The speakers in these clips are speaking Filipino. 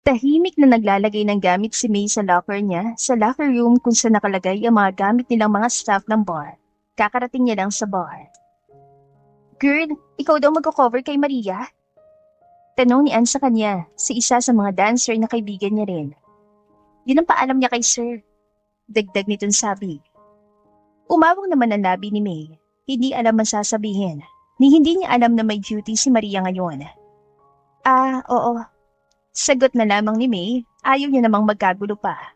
Tahimik na naglalagay ng gamit si May sa locker niya sa locker room kung saan nakalagay ang mga gamit nilang mga staff ng bar. Kakarating niya lang sa bar. Girl, ikaw daw magko-cover kay Maria? Tanong ni Anne sa kanya, si isa sa mga dancer na kaibigan niya rin. Yun ang paalam niya kay Sir. Dagdag nitong sabi. Umawang naman ang labi ni May. Hindi alam ang sasabihin. Ni hindi niya alam na may duty si Maria ngayon. Oo. Sagot na lamang ni May, ayaw niya namang magkagulo pa.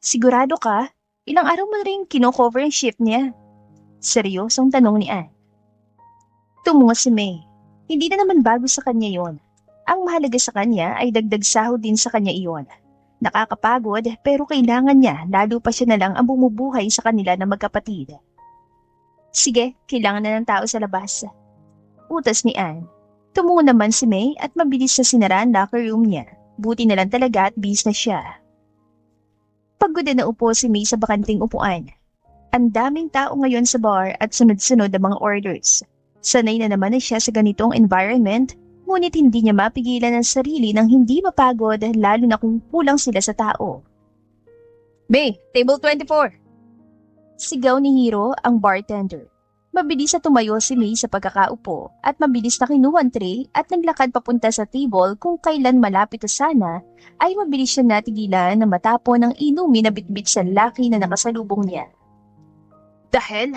Sigurado ka? Ilang araw mo na rin kino-cover ang shift niya? Seryosong tanong ni Anne. Tumungo si May. Hindi na naman bago sa kanya yon. Ang mahalaga sa kanya ay dagdag sahod din sa kanya iyon. Nakakapagod pero kailangan niya lalo pa siya na lang ang bumubuhay sa kanila na magkapatid. Sige, kailangan na ng tao sa labas. Utos ni Anne. Tumungo naman si May at mabilis sa sinara ang locker room niya. Buti na lang talaga at business siya. Pagod na upo si May sa bakanting upuan. Ang daming tao ngayon sa bar at sunod-sunod ang mga orders. Sanay na naman na siya sa ganitong environment, ngunit hindi niya mapigilan ang sarili ng hindi mapagod lalo na kung kulang sila sa tao. May, table 24! Sigaw ni Hiro ang bartender. Mabilis na tumayo si May sa pagkakaupo at mabilis na kinuha ang tray at naglakad papunta sa table kung kailan malapit na sana ay mabilis siya natigilan na matapon ng inumin na bitbit sa lalaki na nakasalubong niya. Dahil?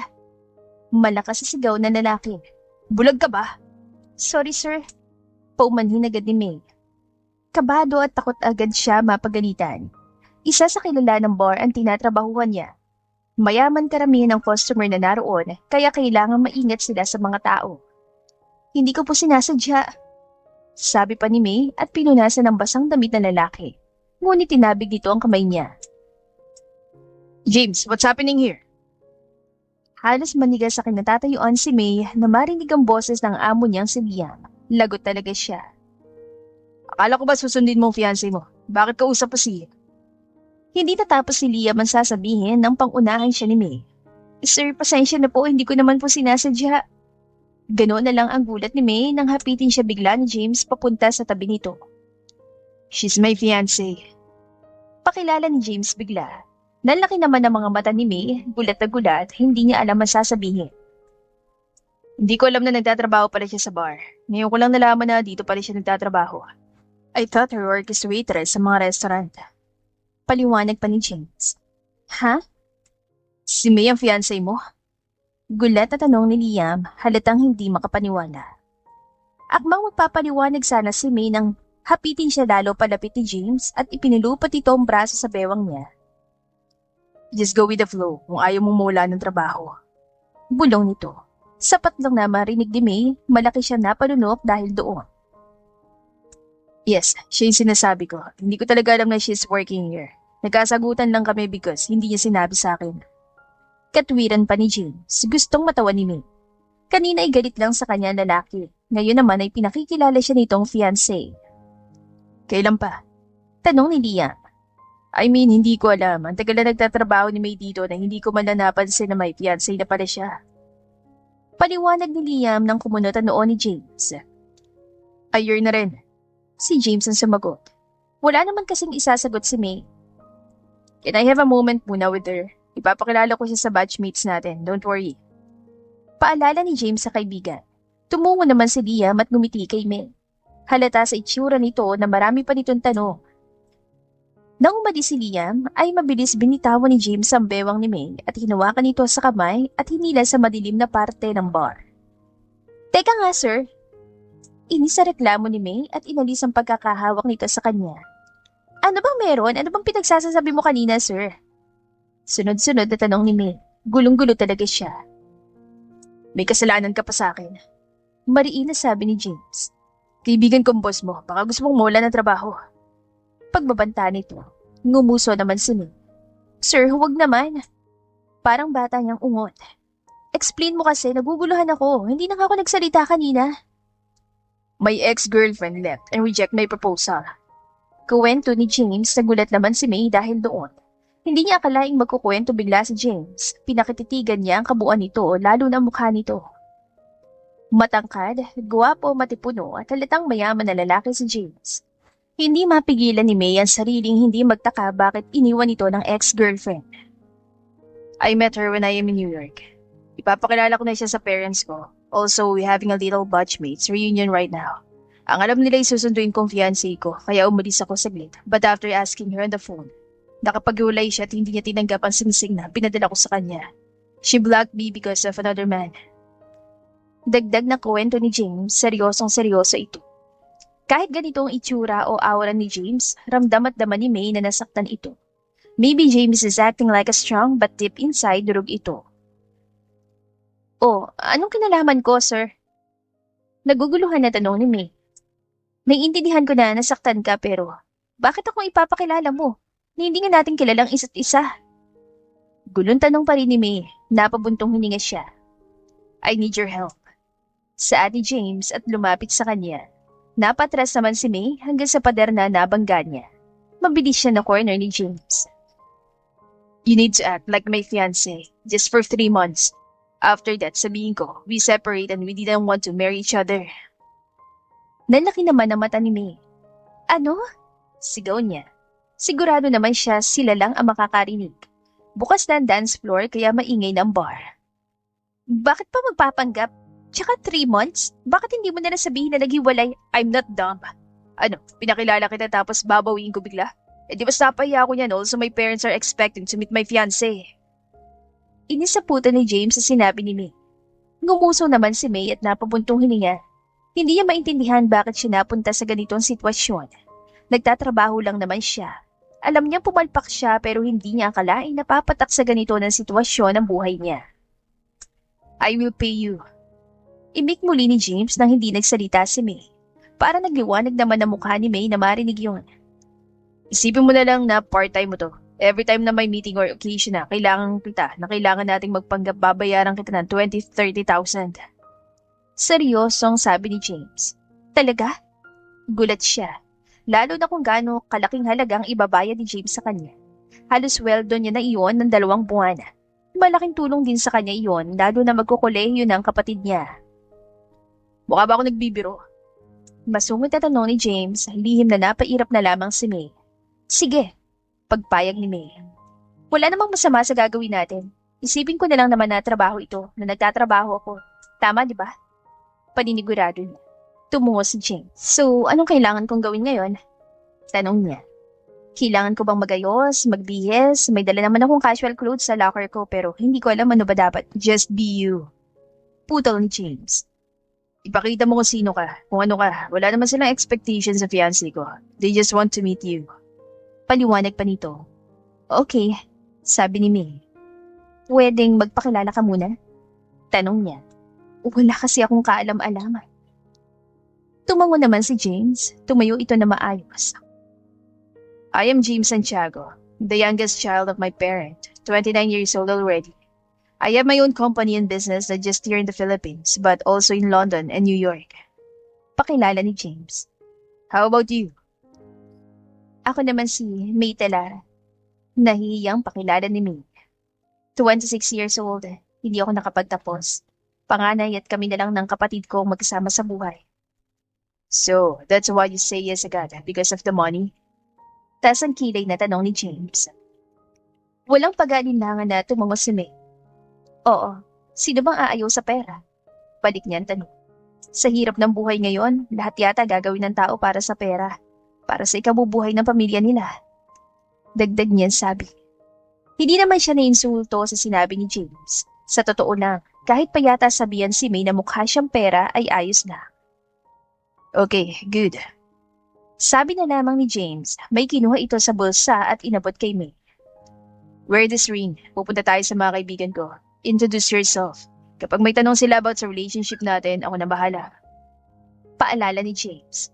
Malakas sa sigaw na lalaki. Bulag ka ba? Sorry sir. Paumanhin agad ni May. Kabado at takot agad siya mapagalitan. Isa sa kilala ng bar ang tinatrabahuhan niya. Mayaman karamihan ng customer na naroon kaya kailangan maingat sila sa mga tao. Hindi ko po sinasadya. Sabi pa ni May at pinunasan ng basang damit na lalaki. Ngunit tinabig nito ang kamay niya. James, what's happening here? Halos manigas sa kinatatayuan si May na marinig ang boses ng amo niyang si Liam. Lagot talaga siya. Akala ko ba susundin mo ang fiancé mo? Bakit ka usap pa siya? Hindi natapos si Liam ang sasabihin nang pangunahan siya ni May. Sir, pasensya na po, hindi ko naman po sinasadya. Ganoon na lang ang gulat ni May nang hapitin siya bigla ni James papunta sa tabi nito. She's my fiancé. Pakilala ni James bigla. Nalaki naman ang mga mata ni May, gulat na gulat, hindi niya alam ang sasabihin. Hindi ko alam na nagtatrabaho pala siya sa bar. Ngayon ko lang nalaman na dito pala siya nagtatrabaho. I thought her work is waitress sa mga restaurant. Paliwanag pa ni James. Ha? Si May ang fiancé mo? Gulat na tanong ni Liam, halatang hindi makapaniwala. Akmang magpapaliwanag sana si May nang hapitin siya lalo palapit ni James at ipinulupat ito ang braso sa bewang niya. Just go with the flow kung ayaw mong mawala ng trabaho. Bulong nito. Sapat lang na marinig ni May, malaki siya napalunok dahil doon. Yes, siya yung sinasabi ko. Hindi ko talaga alam na she's working here. Nagkasagutan lang kami because hindi niya sinabi sa akin. Katwiran pa ni James, gustong matawa ni May. Kanina ay galit lang sa kanya lalaki. Ngayon naman ay pinakikilala siya nitong fiancé. Kailan pa? Tanong ni Liam. Hindi ko alam. Ang tagal na nagtatrabaho ni May dito na hindi ko man napansin na may fiancé na pala siya. Paliwanag ni Liam nang kumunot ang noo ni James. A year na rin. Si James ang sumagot. Wala naman kasing isasagot si May. Can I have a moment muna with her? Ipapakilala ko siya sa batchmates natin. Don't worry. Paalala ni James sa kaibigan. Tumungo naman si Liam at ngumiti kay May. Halata sa itsura nito na marami pa nitong tanong. Nang umadi si Liam, ay mabilis binitawan ni James ang bewang ni May at hinawakan ito sa kamay at hinila sa madilim na parte ng bar. Teka nga, sir. Inis sa reklamo ni May at inalis ang pagkakahawak nito sa kanya. Ano bang meron? Ano bang pinagsasasabi mo kanina, sir? Sunod-sunod na tanong ni May. Gulong-gulo talaga siya. May kasalanan ka pa sa akin. Mariin na sabi ni James. Kaibigan kong boss mo, baka gusto mong mawala ng trabaho. Pagbabanta nito, ngumuso naman si May. Sir, huwag naman. Parang bata niyang ungot. Explain mo kasi, naguguluhan ako. Hindi na ako nagsalita kanina. My ex-girlfriend left and reject my proposal. Kuwento ni James, nagulat naman si May dahil doon. Hindi niya akalaing magkukwento bigla si James. Pinakititigan niya ang kabuuan nito, lalo na mukha nito. Matangkad, guwapo, matipuno at halatang mayaman na lalaki si James. Hindi mapigilan ni May ang sariling hindi magtaka bakit iniwan ito ng ex-girlfriend. I met her when I am in New York. Ipapakilala ko na siya sa parents ko. Also, we're having a little batchmates reunion right now. Ang alam nila ay susunduin kong fiancé ko, kaya umalis ako saglit. But after asking her on the phone, nakapag-iwalay siya at hindi niya tinanggap ang singsing na pinadala ko sa kanya. She blocked me because of another man. Dagdag na kwento ni James, seryosong seryoso ito. Kahit ganito ang itsura o aura ni James, ramdam at dama ni May na nasaktan ito. Maybe James is acting like a strong but deep inside durog ito. Oh, anong kinalaman ko, sir? Naguguluhan na tanong ni May. Naiintindihan ko na nasaktan ka pero bakit ako ipapakilala mo? Na hindi nga natin kilalang isa't isa. Gulong tanong pa rin ni May, napabuntong hininga siya. I need your help. Saad ni James at lumapit sa kanya. Napatras naman si May hanggang sa pader na nabangga niya. Mabilis siya na corner ni James. You need to act like my fiancé, just for 3 months. After that, sabihin ko, we separate and we didn't want to marry each other. Nalaki naman ang mata ni May. Ano? Sigaw niya. Sigurado naman siya sila lang ang makakarinig. Bukas na ang dance floor kaya maingay ng bar. Bakit pa magpapanggap? Tsaka 3 months? Bakit hindi mo na sabihin na naghiwalay? I'm not dumb. Ano, pinakilala kita tapos babawiin ko bigla? Eh di ba napaya ako niyan, also my parents are expecting to meet my fiancé. Inisaputan ni James sa sinabi ni May. Ngumuso naman si May at napabuntong hininga. Hindi niya maintindihan bakit siya napunta sa ganitong sitwasyon. Nagtatrabaho lang naman siya. Alam niya pumalpak siya pero hindi niya akalain na papatak sa ganito ng sitwasyon ang buhay niya. I will pay you. Imik muli ni James nang hindi nagsalita si May. Para nagliwanag naman ang mukha ni May na marinig yun. Isipin mo na lang na part-time mo to. Every time na may meeting or occasion na kailangan nating magpanggap babayaran kita ng 20-30,000. Seryosong sabi ni James. Talaga? Gulat siya. Lalo na kung gaano kalaking halagang ibabayad ni James sa kanya. Halos sweldo niya na iyon ng 2 buwan. Malaking tulong din sa kanya iyon lalo na magkukulehiyo ng kapatid niya. Mukha ba ako nagbibiro? Masungit na tanong ni James, lihim na napairap na lamang si May. Sige, pagpayag ni May. Wala namang masama sa gagawin natin. Isipin ko na lang naman na trabaho ito, na nagtatrabaho ako. Tama, di ba? Paninigurado niya. Tumungo si James. So, anong kailangan kong gawin ngayon? Tanong niya. Kailangan ko bang magayos, magbihis? May dala naman akong casual clothes sa locker ko pero hindi ko alam ano ba dapat. Just be you. Putol ni James. Ipakita mo kung sino ka, kung ano ka. Wala naman silang expectations sa fiancé ko. They just want to meet you. Paliwanag pa nito. Okay, sabi ni May. Pwedeng magpakilala ka muna? Tanong niya. Wala kasi akong kaalam-alaman. Tumango naman si James. Tumayo ito na maayos. I am James Santiago, the youngest child of my parent, 29 years old already. I have my own company and business not just here in the Philippines, but also in London and New York. Pakilala ni James. How about you? Ako naman si May Telara. Nahihiyang pakilala ni May. 26 years old, hindi ako nakapagtapos. Panganay at kami na lang ng kapatid ko magkasama sa buhay. So, that's why you say yes agad, because of the money? Tas ang kilay na tanong ni James. Walang pag-aalinlangan na tumungo si May. Oo, sino bang aayaw sa pera? Balik niyan tanong. Sa hirap ng buhay ngayon, lahat yata gagawin ng tao para sa pera. Para sa ikabubuhay ng pamilya nila. Dagdag niyan sabi. Hindi naman siya nainsulto sa sinabi ni James. Sa totoo lang, kahit pa yata sabihan si May na mukha siyang pera ay ayos na. Okay, good. Sabi na lamang ni James, may kinuha ito sa bulsa at inabot kay May. Wear this ring. Pupunta tayo sa mga kaibigan ko. Introduce yourself. Kapag may tanong sila about sa relationship natin, ako na bahala. Paalala ni James.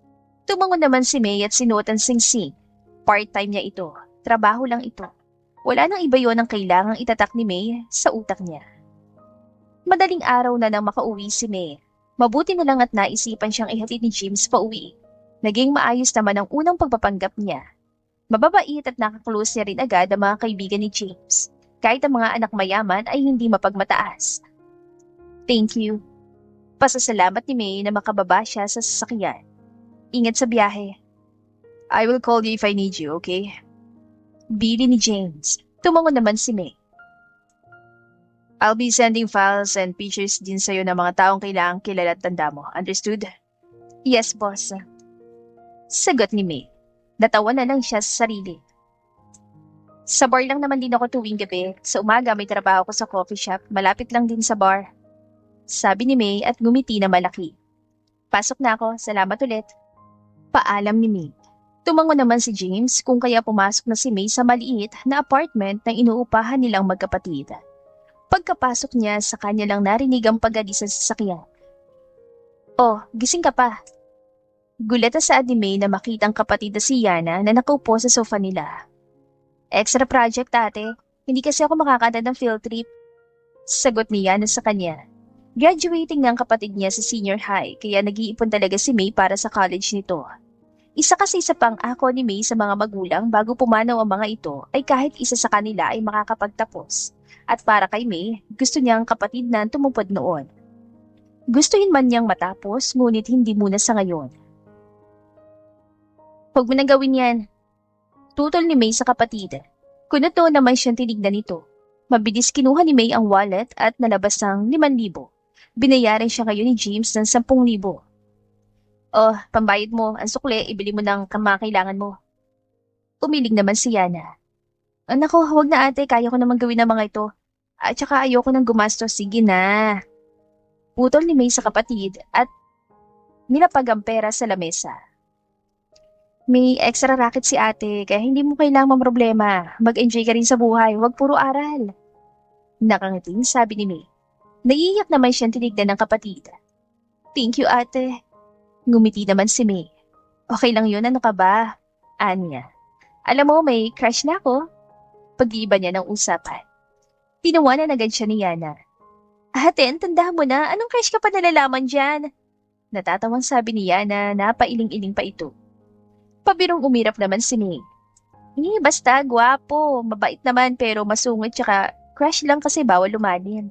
Tumango naman si May at sinuot ang singsing. Part-time niya ito. Trabaho lang ito. Wala nang iba yon ang kailangang itatak ni May sa utak niya. Madaling araw na nang makauwi si May. Mabuti na lang at naisipan siyang ihatid ni James pa uwi. Naging maayos naman ang unang pagpapanggap niya. Mababait at nakaklose niya rin agad ang mga kaibigan ni James. Kahit ang mga anak mayaman ay hindi mapagmataas. Thank you. Pasasalamat ni May na makababa siya sa sasakyan. Ingat sa biyahe. I will call you if I need you, okay? Bili ni James. Tumango naman si May. I'll be sending files and pictures din sa'yo ng mga taong kailangang kilala at tanda mo. Understood? Yes, boss. Sagot ni May. Natawa na lang siya sa sarili. Sa bar lang naman din ako tuwing gabi. Sa umaga may trabaho ko sa coffee shop. Malapit lang din sa bar. Sabi ni May at ngumiti na malaki. Pasok na ako. Salamat ulit. Paalam ni May. Tumango naman si James kung kaya pumasok na si May sa maliit na apartment na inuupahan nilang magkapatid. Pagkapasok niya, sa kanya lang narinig ang pag-alis sa sasakyan. Oh, gising ka pa. Gulat na sa ni May na makita ang kapatid na si Yana na nakaupo sa sofa nila. Extra project, ate. Hindi kasi ako makakanta ng field trip. Sagot ni Yana sa kanya. Graduating na ang kapatid niya sa senior high kaya nag-iipon talaga si May para sa college nito. Isa kasi sa pang-ako ni May sa mga magulang bago pumanaw ang mga ito ay kahit isa sa kanila ay makakapagtapos. At para kay May, gusto niya ang kapatid na tumupad noon. Gustuhin man niyang matapos, ngunit hindi muna sa ngayon. Huwag mo nang gawin yan. Tutol ni May sa kapatid. Kunato naman siyang tinignan nito. Mabilis kinuha ni May ang wallet at nalabas ng 5,000. Binayaran siya ngayon ni James ng 10,000. Oh, pambayad mo. Ang sukle, ibili mo ng kamakailangan mo. Umiling naman si Yana. Nako, huwag na ate. Kaya ko naman gawin ang mga ito. At saka ayoko nang gumastos. Sige na. Putol ni May sa kapatid at nilapag ang pera sa lamesa. May extra racket si ate kaya hindi mo kailangang problema. Mag-enjoy ka rin sa buhay. Huwag puro aral. Nakangiting sabi ni May. Naiiyak naman siyang tinignan ng kapatid. Thank you ate. Ngumiti naman si May. Okay lang yun, ano ka ba? Anya. Alam mo, may crush na ako. Pag-iiba niya ng usapan. Tinawanan agad siya ni Yana. Ate, tanda mo na. Anong crush ka pa nalalaman dyan? Natatawang sabi ni Yana na pailing-iling pa ito. Pabirong umirap naman si May. Basta, gwapo. Mabait naman pero masungit tsaka crush lang kasi bawal lumanin.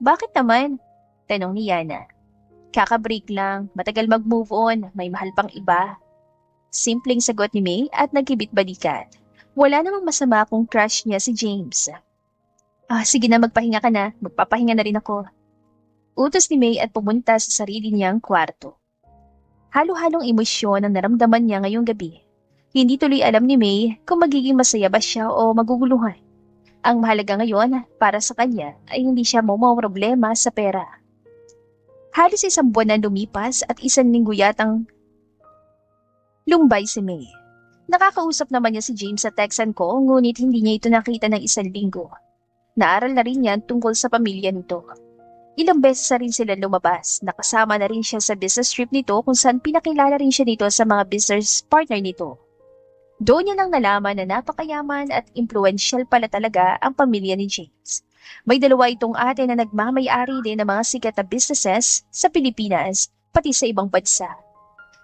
Bakit naman? Tanong ni Yana. Kaka-break lang. Matagal mag-move on. May mahal pang iba. Simpleng sagot ni May at nagkibit-balikan. Wala namang masama kung crush niya si James. Sige na, magpahinga ka na. Magpapahinga na rin ako. Utos ni May at pumunta sa sarili niyang kwarto. Halo-halong emosyon ang naramdaman niya ngayong gabi. Hindi tuloy alam ni May kung magiging masaya ba siya o maguguluhan. Ang mahalaga ngayon para sa kanya ay hindi siya problema sa pera. Halos 1 buwan na lumipas at 1 linggo yatang lumbay si May. Nakakausap naman niya si James sa textan ko ngunit hindi niya ito nakita ng 1 linggo. Naaral na rin niya tungkol sa pamilya nito. Ilang beses na rin sila lumabas. Nakasama na rin siya sa business trip nito kung saan pinakilala rin siya nito sa mga business partner nito. Doon niya nang nalaman na napakayaman at influential pala talaga ang pamilya ni James. May 2 itong ate na nagmamay-ari din ng mga sikat na businesses sa Pilipinas, pati sa ibang bansa.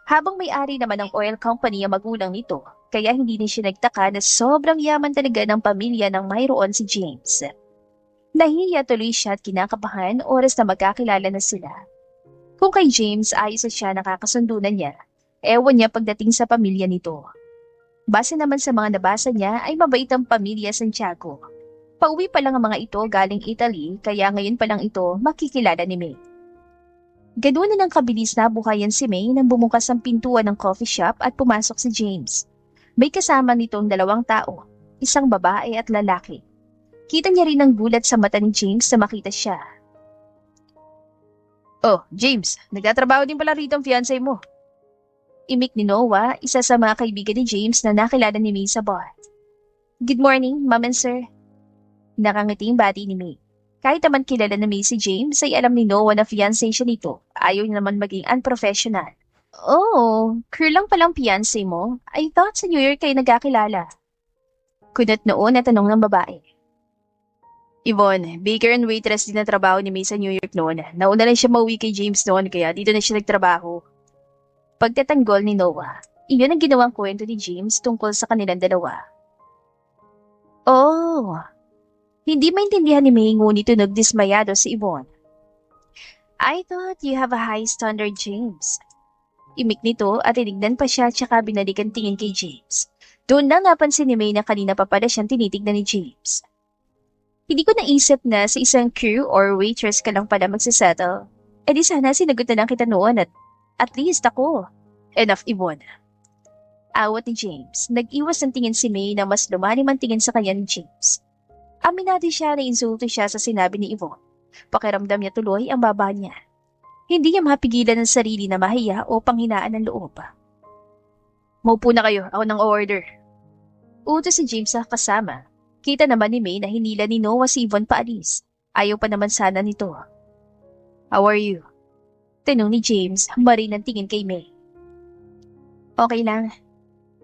Habang may-ari naman ng oil company ang magulang nito, kaya hindi din siya nagtaka na sobrang yaman talaga ng pamilya ng mayroon si James. Nahihiya tuloy siya at kinakabahan oras na magkakilala na sila. Kung kay James ayos na siya nakakasundunan niya, ewan niya pagdating sa pamilya nito. Base naman sa mga nabasa niya ay mabait ang pamilya Santiago. Pauwi pa lang ang mga ito galing Italy kaya ngayon pa lang ito makikilala ni May. Ganoon na ng kabilis na buhayan si May nang bumukas ang pintuan ng coffee shop at pumasok si James. May kasama nitong 2 tao, isang babae at lalaki. Kita niya rin ang gulat sa mata ni James na makita siya. Oh, James, nagtatrabaho din pala rito ang fiancé mo. Imik ni Noah, isa sa mga kaibigan ni James na nakilala ni May sa bar. Good morning, ma'am and sir. Nakangiting bati ni May. Kahit naman kilala na May si James ay alam ni Noah na fiancé siya nito. Ayaw niya naman maging unprofessional. Oh, crew lang palang fiancé mo? I thought sa New Year kayo nagkakilala. Kunot noon na tanong ng babae. Yvonne, baker and waitress din na trabaho ni May sa New York noon. Nauna lang siya mauwi kay James noon kaya dito na siya nagtrabaho. Pagtatanggol ni Noah, iyon ang ginawang kwento ni James tungkol sa kanilang 2. Oh, hindi maintindihan ni May ngunit tunog dismayado si Yvonne. I thought you have a high standard, James. Imik nito at tinignan pa siya tsaka binalikan tingin kay James. Doon lang napansin ni May na kanina pa pala siyang tinitignan ni James. Hindi ko naisip na sa isang crew or waitress ka lang pala magsasettle. E di sana sinagot na lang kita noon at least ako. Enough, Yvonne. Awat ni James. Nag-iwas ng tingin si May na mas lumalim ang tingin sa kanya ni James. Aminado siya na insulto siya sa sinabi ni Yvonne. Pakiramdam niya tuloy ang baba niya. Hindi niya mapigilan ng sarili na mahiya o panghinaan ng loob. Maupo na kayo, ako nang order. Utos si James sa kasama. Kita naman ni May na hinila ni Noah si Yvonne paalis. Ayaw pa naman sana nito. How are you? Tanong ni James, marin ang tingin kay May. Okay lang.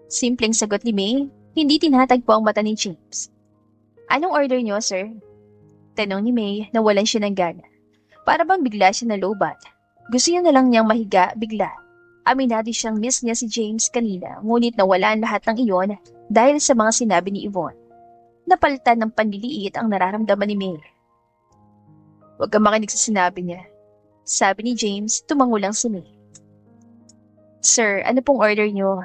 Simpleng sagot ni May, hindi tinatagpo ang mata ni James. Anong order niyo, sir? Tanong ni May na walan siya ng gana. Para bang bigla siya nalobat. Gusto niya na lang niyang mahiga bigla. Aminado siyang miss niya si James kanina, ngunit nawala ang lahat ng iyon dahil sa mga sinabi ni Yvonne. Napalitan ng panliliit ang nararamdaman ni May. Huwag kang makinig sa sinabi niya. Sabi ni James, tumango lang si May. Sir, ano pong order niyo?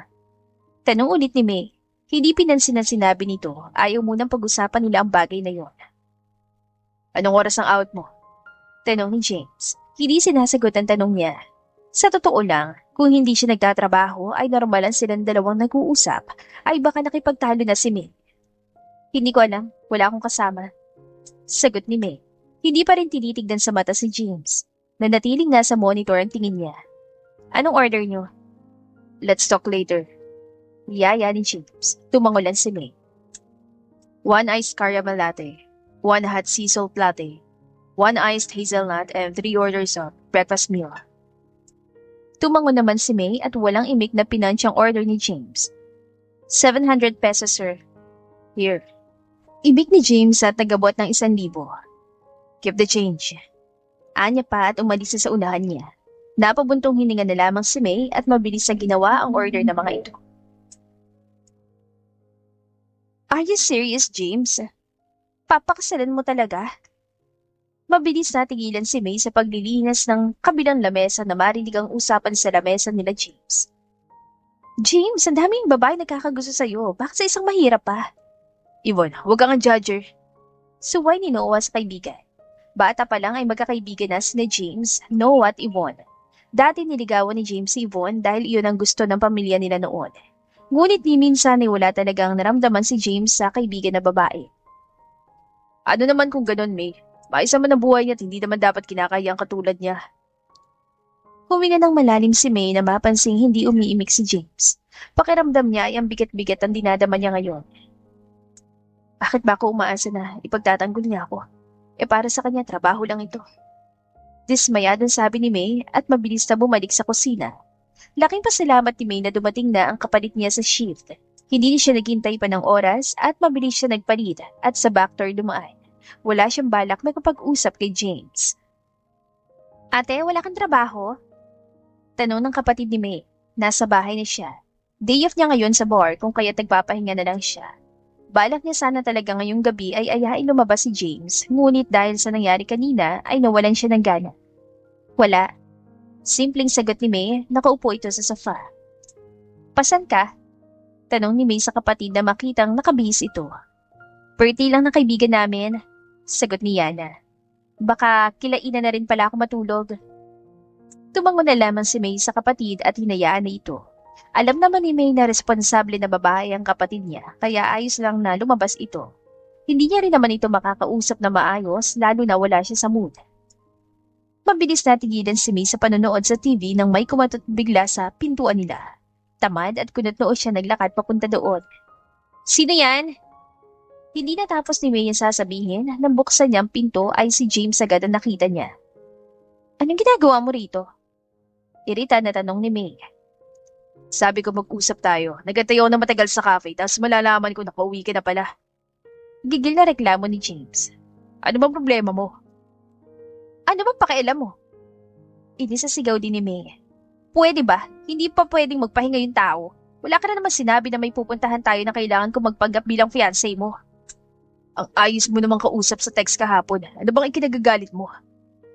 Tanong ulit ni May. Hindi pinansin ang sinabi nito, ayaw munang pag-usapan nila ang bagay na yon. Anong oras ang out mo? Tanong ni James. Hindi sinasagot ang tanong niya. Sa totoo lang, kung hindi siya nagtatrabaho ay normalan silang dalawang nag-uusap, ay baka nakipagtalo na si May. Hindi ko alam, wala akong kasama. Sagot ni May. Hindi pa rin tinitignan sa mata si James. Nanatiling nasa monitor ang tingin niya. Anong order niyo? Let's talk later. Yaya ni James. Tumangulan si May. 1 iced caramel latte, 1 hot sea salt latte, 1 iced hazelnut, and 3 orders of breakfast meal. Tumango naman si May at walang imik na pinansyang order ni James. 700 pesos, sir. Here. Imik ni James at nagabot ng 1,000. Keep the change. Anya pa at umalis sa unahan niya. Napabuntong hininga na lamang si May at mabilis na ginawa ang order ng mga ito. Are you serious, James? Papakasalan mo talaga? Mabilis na tigilan si May sa paglilinis ng kabilang lamesa na marinig ang usapan sa lamesa nila James. James, ang daming babae nagkakagusto sa'yo. Bakit sa isang mahirap pa? Yvonne, huwag kang judger. Suway ni Noah sa kaibigan. Bata pa lang ay magkakaibigan na sina James, Noah at Yvonne. Dati niligawan ni James si Yvonne dahil iyon ang gusto ng pamilya nila noon. Ngunit ni minsan ay wala talagang naramdaman si James sa kaibigan na babae. Ano naman kung ganon, May? Maisa man ang buhay niya at hindi naman dapat kinakaya ang katulad niya. Huminga ng malalim si May na mapansing hindi umiimik si James. Pakiramdam niya ay ang bigat-bigat ang dinadama niya ngayon. Bakit ba ako umaasa na ipagtatanggol niya ako? Para sa kanya, trabaho lang ito. Dismayadong sabi ni May at mabilis na bumalik sa kusina. Laking pasalamat ni May na dumating na ang kapalit niya sa shift. Hindi siya naghintay pa ng oras at mabilis siya nagpalit at sa backdoor dumaan. Wala siyang balak na kapag-usap kay James. Ate, wala kang trabaho? Tanong ng kapatid ni May. Nasa bahay na siya. Day off niya ngayon sa bar kung kaya't nagpapahinga na lang siya. Balak niya sana talaga ngayong gabi ay ayain lumabas si James, ngunit dahil sa nangyari kanina ay nawalan siya ng gana. Wala. Simpleng sagot ni May, nakaupo ito sa sofa. Pasan ka? Tanong ni May sa kapatid na makitang nakabihis ito. Birthday lang ng kaibigan namin. Sagot ni Yana. Baka kilainan na rin pala ako matulog. Tumango na lamang si May sa kapatid at hinayaan na ito. Alam naman ni May na responsable na babae ang kapatid niya, kaya ayos lang na lumabas ito. Hindi niya rin naman ito makakausap na maayos, lalo na wala siya sa mood. Mabilis na tigilan si May sa panonood sa TV nang may kumatot bigla sa pintuan nila. Tamad at kunot-noo siya naglakad papunta doon. Sino yan? Hindi natapos ni May ang sasabihin, nang buksan niya ang pinto ay si James agad ang nakita niya. Anong ginagawa mo rito? Irita na tanong ni May. Sabi ko mag-usap tayo. Nagantay ako na matagal sa cafe, tapos malalaman ko na pauwi ka na pala. Gigil na reklamo ni James. Ano bang problema mo? Ano bang pakialam mo? Inisasigaw din ni May. Pwede ba? Hindi pa pwedeng magpahinga yung tao. Wala ka na naman sinabi na may pupuntahan tayo na kailangan ko magpanggap bilang fiancé mo. Ang ayos mo namang kausap sa text kahapon. Ano bang ikinagagalit mo?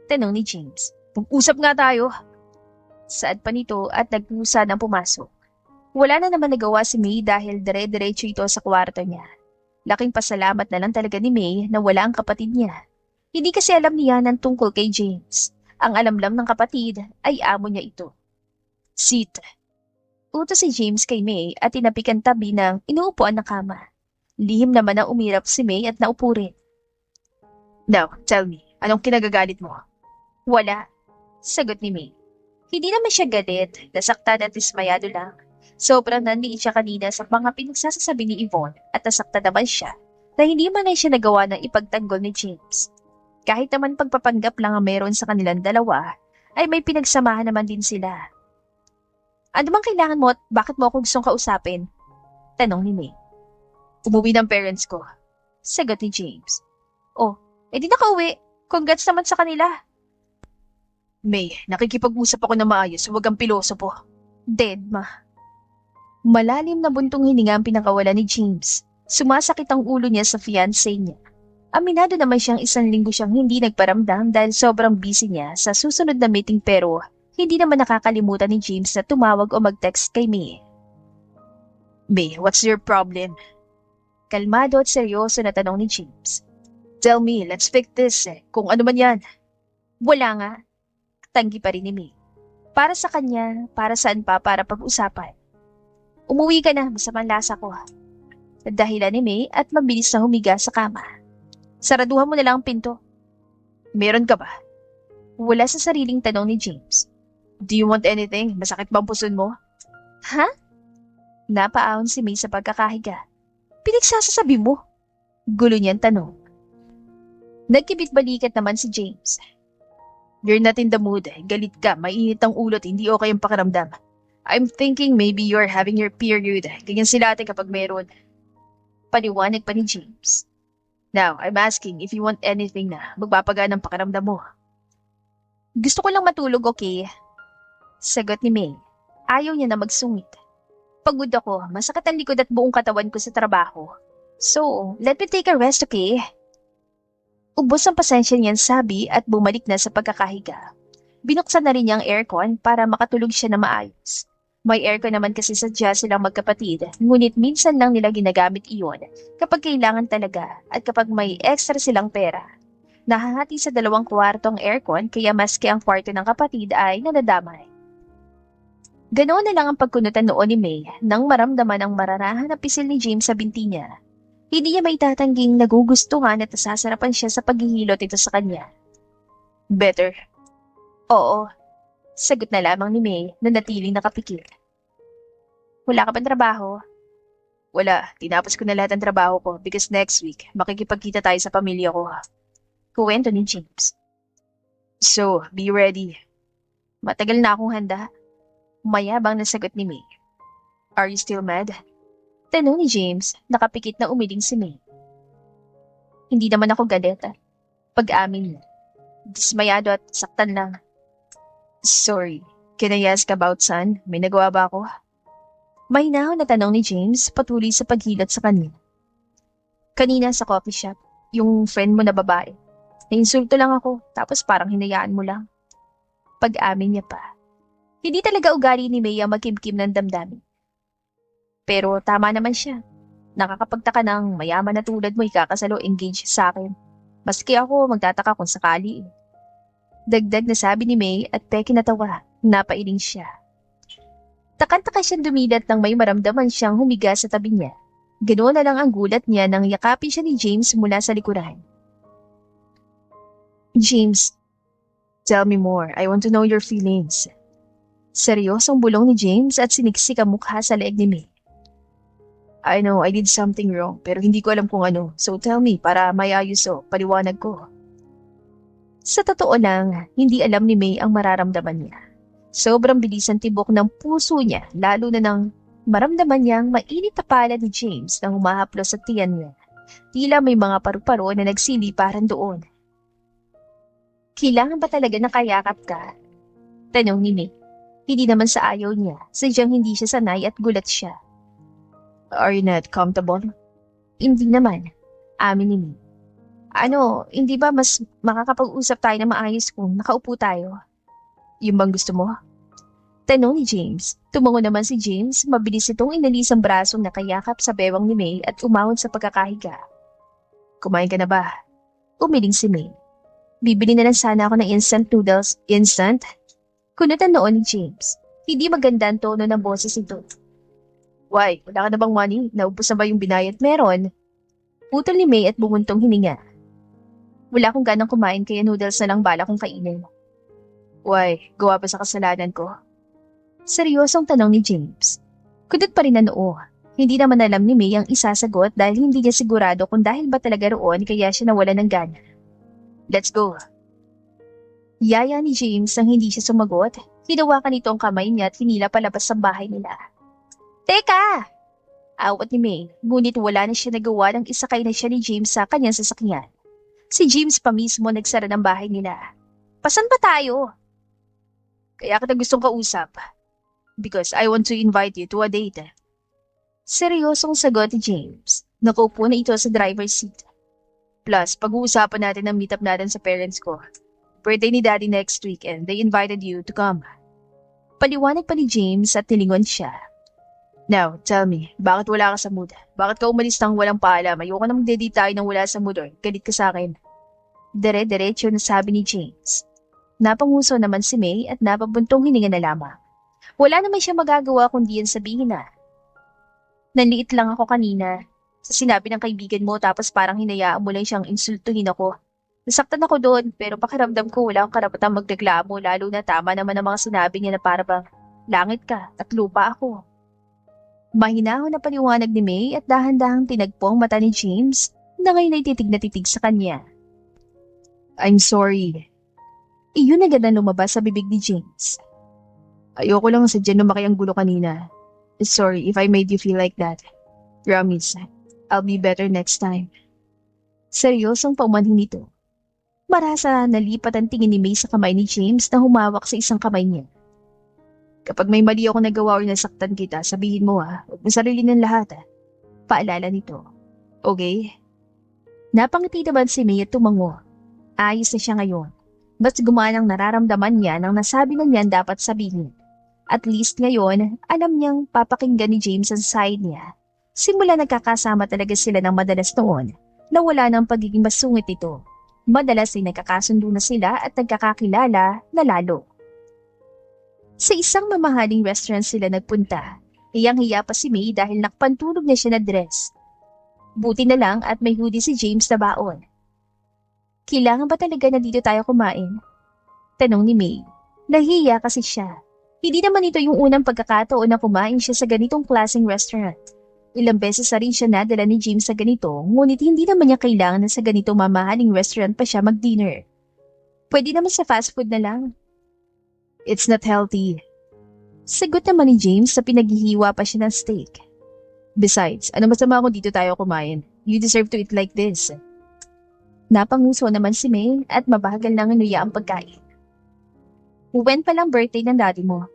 Tanong ni James. Mag-usap nga tayo. Saad pa nito at nagpusa ng pumasok. Wala na naman nagawa si May dahil dire-diretso ito sa kwarto niya. Laking pasalamat na lang talaga ni May na wala ang kapatid niya. Hindi kasi alam niya ng tungkol kay James. Ang alam lang ng kapatid ay amo niya ito. Sit. Utos si James kay May at tinapikan tabi ng inuupuan na kama. Lihim naman na umirap si May at naupo rin. Now, tell me, anong kinagagalit mo? Wala. Sagot ni May. Hindi naman siya galit, nasaktan at dismayado lang. Sobrang nanliit siya kanina sa mga pinagsasasabi ni Yvonne at nasaktan naman siya na hindi man ay siya nagawa ng ipagtanggol ni James. Kahit naman pagpapanggap lang ang meron sa kanilang dalawa, ay may pinagsamahan naman din sila. Ano bang kailangan mo at bakit mo ako gustong kausapin? Tanong ni May. Umuwi ng parents ko. Sagot ni James. Oh, edi nakauwi. Congrats naman sa kanila. May, nakikipag-usap ako na maayos, huwag ang pilosopo. Dead, ma. Malalim na buntong hininga ang pinakawala ni James. Sumasakit ang ulo niya sa fiancé niya. Aminado naman siyang 1 linggo siyang hindi nagparamdam dahil sobrang busy niya sa susunod na meeting pero hindi naman nakakalimutan ni James na tumawag o mag-text kay May. May, what's your problem? Kalmado at seryoso na tanong ni James. Tell me, let's fix this kung ano man yan. Wala nga. Tanggi pa rin ni May. Para sa kanya, para saan pa para pag-usapan. Umuwi ka na, masamang lasa ko. Dahilan ni May at mabilis na humiga sa kama. Saraduhan mo na lang ang pinto. Meron ka ba? Wala sa sariling tanong ni James. Do you want anything? Masakit ba ang puson mo? Ha? Napaahon si May sa pagkakahiga. Pinagsasasabi mo? Gulo niyang tanong. Nagkibit-balikat naman si James. You're not in the mood. Galit ka, mainit ang ulo at hindi okay ang pakiramdam. I'm thinking maybe you're having your period. Ganyan sila ate kapag meron. Paliwanag pa ni James. Now, I'm asking if you want anything na magpapagaan ang pakiramdam mo. Gusto ko lang matulog, okay? Sagot ni May. Ayaw niya na magsungit. Pagod ako, masakit ang likod at buong katawan ko sa trabaho. So, let me take a rest, okay? Ubos ang pasensya niyan sabi at bumalik na sa pagkakahiga. Binuksan na rin niya ang aircon para makatulog siya na maayos. May aircon naman kasi sadya silang magkapatid, ngunit minsan lang nila ginagamit iyon kapag kailangan talaga at kapag may extra silang pera. Nahahati sa 2 kwarto ang aircon kaya maski ang kwarto ng kapatid ay nadadamay. Ganoon na lang ang pagkunutan noon ni May nang maramdaman ang maranahan na pisil ni James sa binti niya. Hindi niya may tatangging nagugustuhan at nasasarapan siya sa paghihilot ito sa kanya. Better. Oo. Sagot na lamang ni May na natiling nakapikit. Wala ka bang trabaho? Wala. Tinapos ko na lahat ng trabaho ko because next week makikipagkita tayo sa pamilya ko. Kuwento ni James. So, be ready. Matagal na akong handa. Mayabang na sagot ni May. Are you still mad? Tanong ni James, nakapikit na umiling si May. Hindi naman ako galit. Pag-amin niya. Dismayado at saktan lang. Sorry, can I ask about son? May nagawa ba ako? Mahinahon na tanong ni James patuloy sa paghilat sa kanya. Kanina sa coffee shop, yung friend mo na babae. Nainsulto lang ako, tapos parang hinayaan mo lang. Pag-amin niya pa. Hindi talaga ugali ni May ang magkimkim ng damdamin. Pero tama naman siya. Nakakapagtaka ng mayaman na tulad mo ikakasalo engage sa akin. Maski ako magtataka kung sakali. Dagdag na sabi ni May at peke natawa, napailing siya. Takantaka siyang dumilat nang may maramdaman siyang humiga sa tabi niya. Ganoon na lang ang gulat niya nang yakapin siya ni James mula sa likuran. James, tell me more. I want to know your feelings. Seryosong bulong ni James at siniksik ang mukha sa leeg ni May. I know I did something wrong pero hindi ko alam kung ano. So tell me para mayayos paliwanag ko. Sa totoo lang, hindi alam ni May ang mararamdaman niya. Sobrang bilis ang tibok ng puso niya lalo na nang maramdaman niyang mainit na palad ni James nang humahaplos sa tiyan niya. Tila may mga paru-paro na nagsiliparan doon. Kailangan ba talaga nakayakap ka? Tanong ni May. Hindi naman sa ayaw niya, sadyang hindi siya sanay at gulat siya. Are you not comfortable? Hindi naman, amin ni May. Hindi ba mas makakapag-usap tayo na maayos kung nakaupo tayo? Yung bang gusto mo? Tanong ni James. Tumango naman si James, mabilis itong inalis ang brasong nakayakap sa bewang ni May at umahon sa pagkakahiga. Kumain ka na ba? Umiling si May. Bibili na lang sana ako ng instant noodles. Instant? Kunutan noon ni James. Hindi maganda ang tono ng boses ito. Why? Wala ka na bang money? Naubos na ba yung binayad meron? Putol ni May at bumuntong hininga. Wala akong ganang kumain kaya noodles na lang bala kong kainin. Why? Gawa ba sa kasalanan ko? Seryosong tanong ni James. Kudot pa rin na noo. Hindi naman alam ni May ang isasagot dahil hindi niya sigurado kung dahil ba talaga roon kaya siya nawala ng gana. Let's go. Yaya ni James nang hindi siya sumagot. Hinawakan nito ang kamay niya at hinila palabas sa bahay nila. Teka! Awat ni May, ngunit wala na siya nagawa nang isakay na siya ni James sa kanyang sasakyan. Si James pa mismo nagsara ng bahay nila. Pasan ba tayo? Kaya kita gustong kausap. Because I want to invite you to a date. Seryosong sagot ni James. Nakaupo na ito sa driver's seat. Plus, pag-uusapan natin ang meet-up natin sa parents ko. Birthday ni Daddy next week and they invited you to come. Paliwanag pa ni James at nilingon siya. Now, tell me, bakit wala ka sa mood? Bakit ka umalis nang walang paalam? Ayoko na magde-date tayo nang wala sa mood or galit ka sa akin. Dire-diretso na sabi ni James. Napanguso naman si May at napabuntong hininga na lamang. Wala naman siya magagawa kundi yan sabihin na. Nanliit lang ako kanina sa sinabi ng kaibigan mo tapos parang hinayaan mo lang siyang insultuhin ako. Nasaktan ako doon pero pakiramdam ko wala akong karapatang magreklamo lalo na tama naman ang mga sinabi niya na para bang langit ka at lupa ako. Mahinahon na paliwanag ni May at dahan-dahang tinagpo ang mata ni James na ngayon ay titig na titig sa kanya. I'm sorry. Iyon agad na lumabas sa bibig ni James. Ayoko lang sadya lumaki ang gulo kanina. Sorry if I made you feel like that. Promise, I'll be better next time. Seryosong paumanhin nito. Marasa nalipat ang tingin ni May sa kamay ni James na humawak sa isang kamay niya. Kapag may mali ako nagawa o nasaktan kita, sabihin mo huwag mo sarili ng lahat Paalala nito. Okay? Napangiti naman si May at tumango. Ayos na siya ngayon. Mas gumanang nararamdaman niya nang nasabi na niyan dapat sabihin. At least ngayon, alam niyang papakinggan ni James ang side niya. Simula nagkakasama talaga sila ng madalas noon na wala ng pagiging masungit ito. Madalas ay nagkakasundo na sila at nagkakakilala na lalo. Sa isang mamahaling restaurant sila nagpunta. Hiyang-hiya pa si May dahil nakpantulog na siya na dress. Buti na lang at may hoodie si James na baon. Kailangan ba talaga na dito tayo kumain? Tanong ni May. Nahiya kasi siya. Hindi naman ito yung unang pagkakataon na kumain siya sa ganitong klaseng restaurant. Ilang beses na rin siya nadala ni James sa ganito, ngunit hindi naman niya kailangan na sa ganitong mamahaling restaurant pa siya mag-dinner. Pwede naman sa fast food na lang. It's not healthy. Sagot naman ni James na pinaghihiwa pa siya ng steak. Besides, ano masama kung dito tayo kumain? You deserve to eat like this. Napanguso naman si May at mabagal nang inuya ang pagkain. When palang birthday ng daddy mo?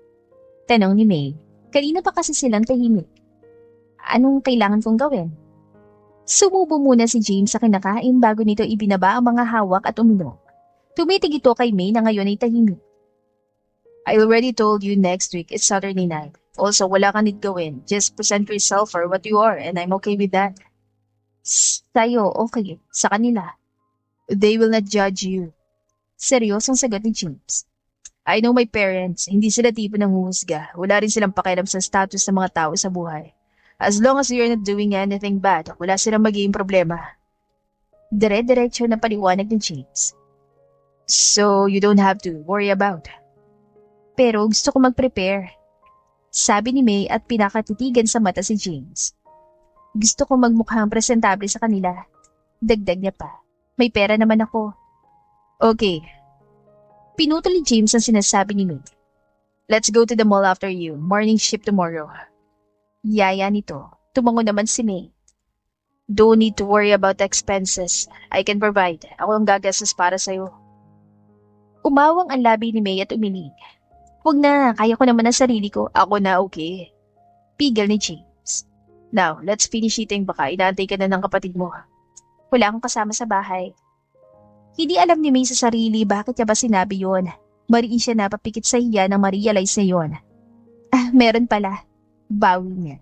Tanong ni May. Kanina pa kasi silang tahimik. Anong kailangan kong gawin? Sumubo muna si James sa kinakain bago nito ibinaba ang mga hawak at uminom. Tumitig ito kay May na ngayon ay tahimik. I already told you next week it's Saturday night. Also, wala kang need gawin. Just present yourself for what you are and I'm okay with that. Tayo, okay. Sa kanila. They will not judge you. Seryosong sagot ni James. I know my parents. Hindi sila tipo ng huhusga. Wala rin silang pakialam sa status ng mga tao sa buhay. As long as you're not doing anything bad, wala silang magiging problema. Dire-diretso na paliwanag ni James. So, you don't have to worry about. Pero gusto ko mag-prepare. Sabi ni May at pinakatitigan sa mata si James. Gusto ko magmukhang presentable sa kanila. Dagdag niya pa. May pera naman ako. Okay. Pinutol ni James ang sinasabi ni May. Let's go to the mall after you. Morning shift tomorrow. Yaya nito. Tumango naman si May. Don't need to worry about the expenses. I can provide. Ako ang gagastos para sa'yo. Umawang ang labi ni May at umiling. Huwag na, kaya ko naman ang sarili ko. Ako na okay. Pigil ni James. Now, let's finish eating baka inaantay ka na ng kapatid mo. Wala akong kasama sa bahay. Hindi alam ni May sa sarili bakit niya ba sinabi yon. Mariin siya napapikit sa hiya nang ma-realize na yon. meron pala. Bawi niya.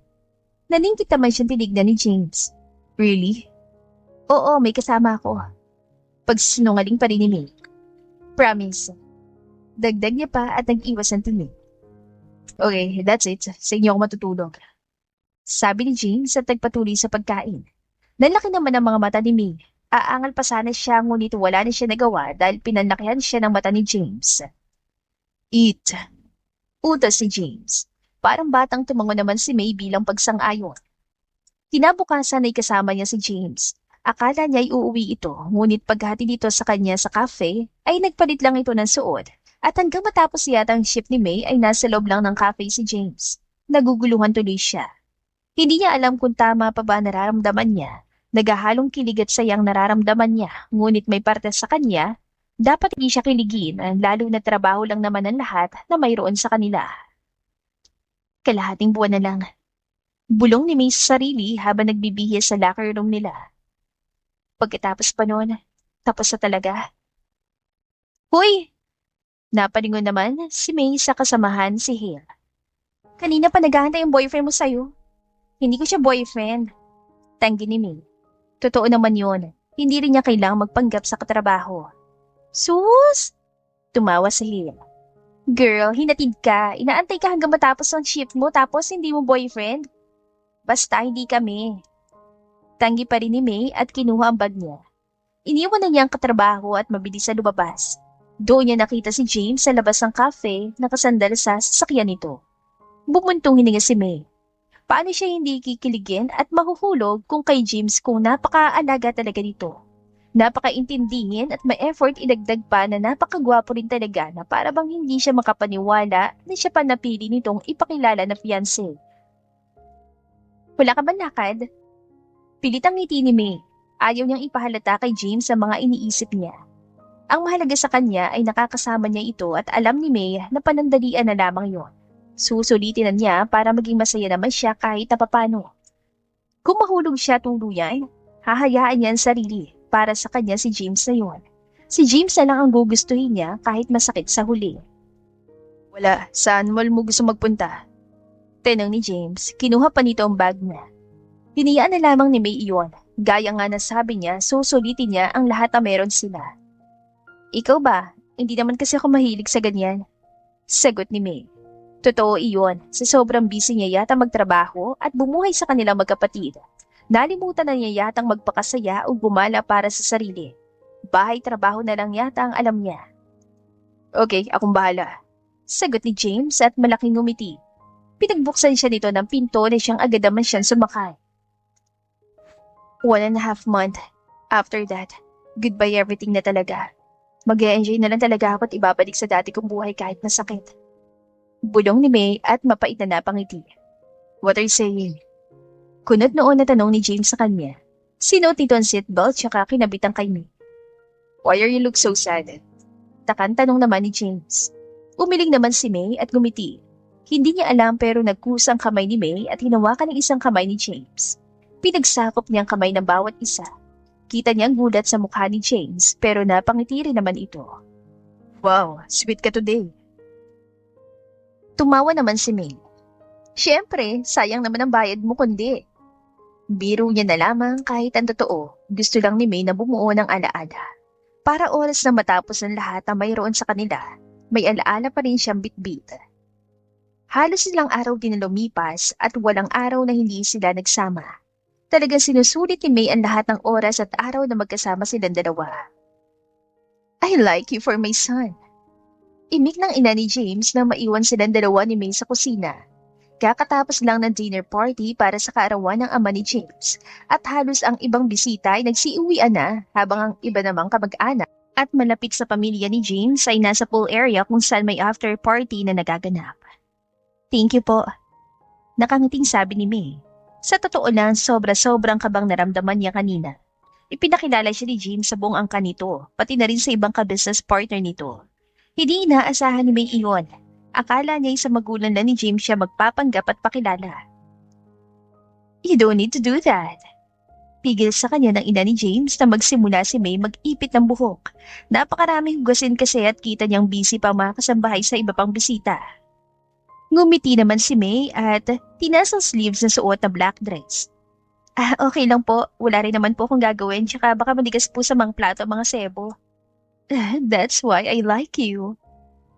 Naningkit naman siyang tinignan ni James. Really? Oo, may kasama ako. Pagsinungaling pa rin ni May. Promise. Dagdag niya pa at nag-iwas ng tingin. Okay, that's it. Sa inyo ako matutulog. Sabi ni James at nagpatuloy sa pagkain. Nanlaki naman ang mga mata ni May. Aangal pa sana siya ngunit wala na siya nagawa dahil pinanlakihan siya ng mata ni James. Eat. Utos ni James. Parang batang tumango naman si May bilang pagsang-ayon. Kinabukasan ay kasama niya si James. Akala niya ay uuwi ito, ngunit paghati dito sa kanya sa cafe, ay nagpalit lang ito ng suot. At hanggang matapos yata ang shift ni May ay nasa loob lang ng cafe si James. Naguguluhan tuloy siya. Hindi niya alam kung tama pa ba nararamdaman niya. Nagahalong kilig at sayang nararamdaman niya, ngunit may parte sa kanya, dapat hindi siya kiligin, lalo na trabaho lang naman ang lahat na mayroon sa kanila. Kalahating buwan na lang. Bulong ni May sa sarili habang nagbibihis sa locker room nila. Pagkatapos pa noon, tapos na talaga. Hoy! Napalingon naman si May sa kasamahan si Hale. Kanina pa naghahantay yung boyfriend mo sa'yo. Hindi ko siya boyfriend. Tanggi ni May. Totoo naman yun. Hindi rin niya kailangang magpanggap sa katrabaho. Sus! Tumawa si Hale. Girl, hinatid ka. Inaantay ka hanggang matapos ang shift mo tapos hindi mo boyfriend? Basta hindi kami. Tanggi pa rin ni May at kinuha ang bag niya. Iniwan na niya ang katrabaho at mabilis na lumabas. Doon niya nakita si James sa labas ng cafe nakasandal sa sasakyan nito. Bumuntong hininga si May. Paano siya hindi kikiligin at mahuhulog kung kay James kung napakaalaga talaga nito? Napakaintindihin at may effort idagdag pa na napakagwapo rin talaga na para bang hindi siya makapaniwala na siya pa napili nitong ipakilala na fiancé. Wala ka ba lakad? Pilitang ngiti ni May. Ayaw niyang ipahalata kay James ang mga iniisip niya. Ang mahalaga sa kanya ay nakakasama niya ito at alam ni May na panandalian na lamang yon. Susulitin na niya para maging masaya naman siya kahit na papano. Kung mahulog siya tuluyan, hahayaan niya ang sarili para sa kanya si James na yon. Si James na lang ang gugustuhin niya kahit masakit sa huli. Wala, saan mall mo gusto magpunta? Tanong ni James, kinuha pa nito ang bag niya. Hiniyaan na lamang ni May iyon. Gaya nga na sabi niya, susulitin niya ang lahat na meron sila. Ikaw ba? Hindi naman kasi ako mahilig sa ganyan. Sagot ni May. Totoo iyon, sa sobrang busy niya yata magtrabaho at bumuhay sa kanilang magkapatid. Nalimutan na niya yatang magpakasaya o gumala para sa sarili. Bahay-trabaho na lang yata ang alam niya. Okay, akong bahala. Sagot ni James at malaking ngumiti. Pinagbuksan siya nito ng pinto na siyang agad naman siyang sumakay. 1.5 month. After that, goodbye everything na talaga. Mag-e-enjoy na lang talaga ako at ibabalik sa dati kong buhay kahit masakit. Bulong ni May at mapait na napangiti. What are you saying? Kunot noon na tanong ni James sa kanya. Sinuot nito ang seatbelt tsaka kinabit ang kay May. Why are you look so sad? Takan tanong naman ni James. Umiling naman si May at gumiti. Hindi niya alam pero nagkusang kamay ni May at hinawakan ng isang kamay ni James. Pinagsakop niya ang kamay ng bawat isa. Kita niya ang gulat sa mukha ni James pero napangiti rin naman ito. Wow, sweet ka today. Tumawa naman si May. Siyempre, sayang naman ang bayad mo kundi. Biro niya na lamang kahit ang totoo. Gusto lang ni May na bumuo ng alaala. Para oras na matapos ang lahat na mayroon sa kanila, may alaala pa rin siyang bitbit. Halos ilang araw din na lumipas at walang araw na hindi sila nagsama. Talagang sinusulit ni May ang lahat ng oras at araw na magkasama silang dalawa. I like you for my son. Imik ng ina ni James na maiwan silang dalawa ni May sa kusina. Kakatapos lang ng dinner party para sa kaarawan ng ama ni James at halos ang ibang bisita ay nagsiuwian na habang ang iba namang kamag-anak at malapit sa pamilya ni James ay nasa pool area kung saan may after party na nagaganap. Thank you po. Nakangiting sabi ni May. Sa totoo lang, sobra-sobrang kabang naramdaman niya kanina. Ipinakilala siya ni James sa buong angka nito, pati na rin sa ibang ka-business partner nito. Hindi inaasahan ni May iyon. Akala niya sa magulang na ni James siya magpapanggap at pakilala. You don't need to do that. Pigil sa kanya ng ina ni James na magsimula si May mag-ipit ng buhok. Napakaraming hugasin kasi at kita niyang busy pa mga kasambahay sa iba pang bisita. Ngumiti naman si May at tinas ang sleeves na suot na black dress. Okay lang po. Wala rin naman po akong gagawin tsaka baka madigas po sa mga plato ang mga sebo. That's why I like you.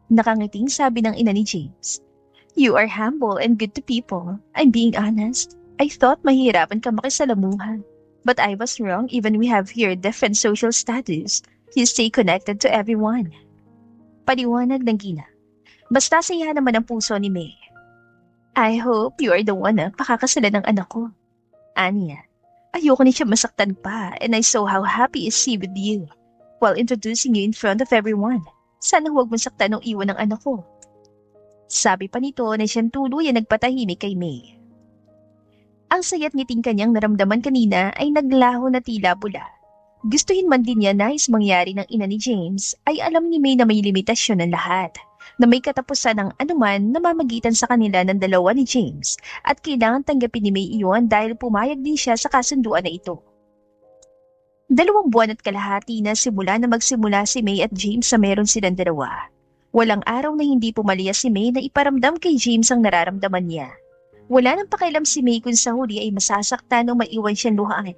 Nakangiting sabi ng ina ni James. You are humble and good to people. I'm being honest. I thought mahirapan ka makisalamuhan. But I was wrong even we have here different social status. You stay connected to everyone. Paliwanag ng Gina. Basta saya naman ang puso ni May. I hope you are the one na pakakasalan ng anak ko. Anya, ayoko ni siya masaktan pa and I saw how happy is she with you while introducing you in front of everyone. Sana huwag mong saktan ng iwan ng anak ko. Sabi pa nito na siyang tuluyan nagpatahimik kay May. Ang saya't ngiting kanyang naramdaman kanina ay naglaho na tila bula. Gustuhin man din niya nais mangyari ng ina ni James ay alam ni May na may limitasyon ng lahat. Na may katapusan ng anuman na mamagitan sa kanila ng dalawa ni James at kailangan tanggapin ni May iyon dahil pumayag din siya sa kasunduan na ito. 2 buwan at kalahati na simula na magsimula si May at James sa meron silang dalawa. Walang araw na hindi pumalya si May na iparamdam kay James ang nararamdaman niya. Wala nang pakialam si May kung sa huli ay masasaktan o maiwan siyang luhaan.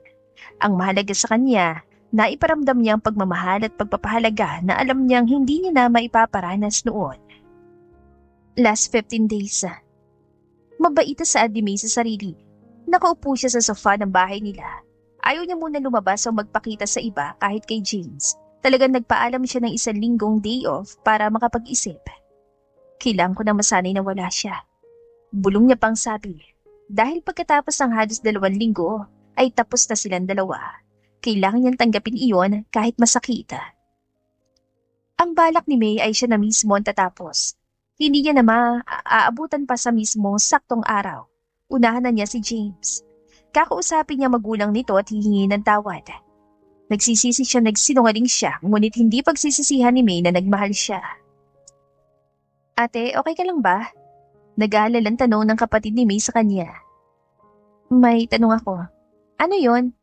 Ang mahalaga sa kanya, na iparamdam niya ang pagmamahal at pagpapahalaga na alam niyang hindi niya na maipaparanas noon. Last 15 days. Mabait sa ni May sa sarili. Nakaupo siya sa sofa ng bahay nila. Ayaw niya muna lumabas o magpakita sa iba kahit kay James. Talagang nagpaalam siya ng 1 linggong day off para makapag-isip. Kailangan ko na masanay na wala siya. Bulong niya pang sabi. Dahil pagkatapos ng halos 2 linggo, ay tapos na silang dalawa. Kailangan niyang tanggapin iyon kahit masakit. Ang balak ni May ay siya na mismo ang tatapos. Hindi niya na maaabutan pa sa mismo saktong araw. Unahan na niya si James. Kakausapin niya magulang nito at hihingi ng tawad. Nagsisisi siya nagsinungaling siya, ngunit hindi pagsisisihan ni May na nagmahal siya. Ate, okay ka lang ba? Nag-aalalang tanong ng kapatid ni May sa kanya. May tanong ako. Ano yon?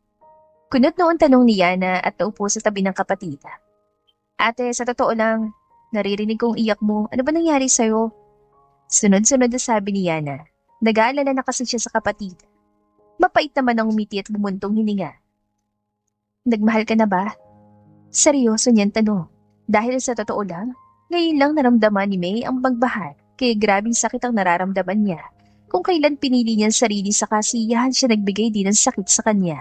Kunot noon tanong ni Yana at naupo sa tabi ng kapatid. Ate, sa totoo lang, naririnig kong iyak mo. Ano ba nangyari sa'yo? Sunod-sunod na sabi ni Yana. Nag-aalala na kasi siya sa kapatid. Mapait naman ang umiti at bumuntong hininga. Nagmahal ka na ba? Seryoso niyan tanong. Dahil sa totoo lang, ngayon lang naramdaman ni May ang pagbahal. Kaya grabing sakit ang nararamdaman niya. Kung kailan pinili niya ang sarili sa kasiyahan siya nagbigay din ng sakit sa kanya.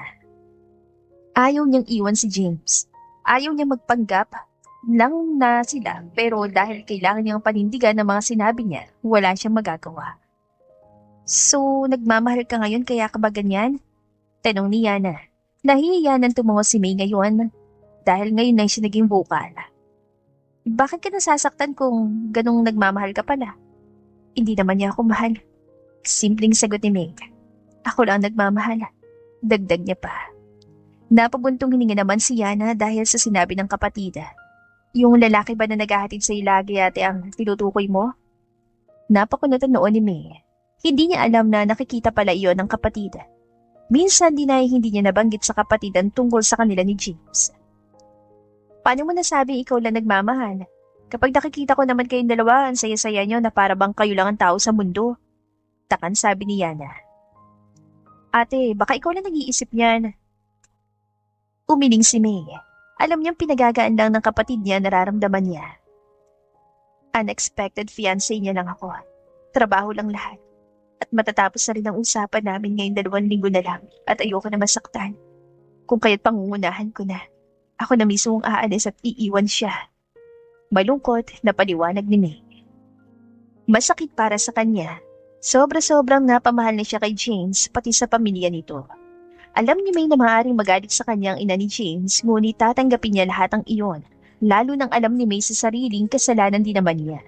Ayaw niyang iwan si James. Ayaw niya magpanggap lang na sila pero dahil kailangan niyang panindigan ng mga sinabi niya, wala siyang magagawa. So, nagmamahal ka ngayon kaya ka ba ganyan? Tanong ni Yana. Nahihiya nang tumungo si May ngayon dahil ngayon na siya naging vocal. Bakit ka nasasaktan kung ganong nagmamahal ka pala? Hindi naman niya ako mahal. Simpleng sagot ni May. Ako lang nagmamahal. Dagdag niya pa. Napabuntong hininga naman si Yana dahil sa sinabi ng kapatid. Yung lalaki ba na naghahatid sa ilagi ate ang tinutukoy mo? Napakunatan noon ni May. Hindi niya alam na nakikita pala iyon ng kapatid. Minsan din ay hindi niya nabanggit sa kapatid ang tungkol sa kanila ni James. Paano mo nasabi ikaw lang nagmamahal? Kapag nakikita ko naman kayong dalawa, ang saya-saya niyo na para bang kayo lang ang tao sa mundo. Takan sabi ni Yana. Ate, baka ikaw lang nag-iisip niyan. Umiling si May. Alam niyang pinagagaan lang ng kapatid niya nararamdaman niya. Unexpected fiancé niya lang ako. Trabaho lang lahat. At matatapos na rin ang usapan namin ngayong 2 linggo na lang at ayoko na masaktan. Kung kaya't pangungunahan ko na. Ako na mismo ang aalis at iiwan siya. Malungkot na paliwanag ni May. Masakit para sa kanya. Sobra-sobrang napamahal na siya kay James pati sa pamilya nito. Alam ni May na maaaring magalit sa kanyang ina ni James, ngunit tatanggapin niya lahat ng iyon, lalo nang alam ni May sa sariling kasalanan din naman niya.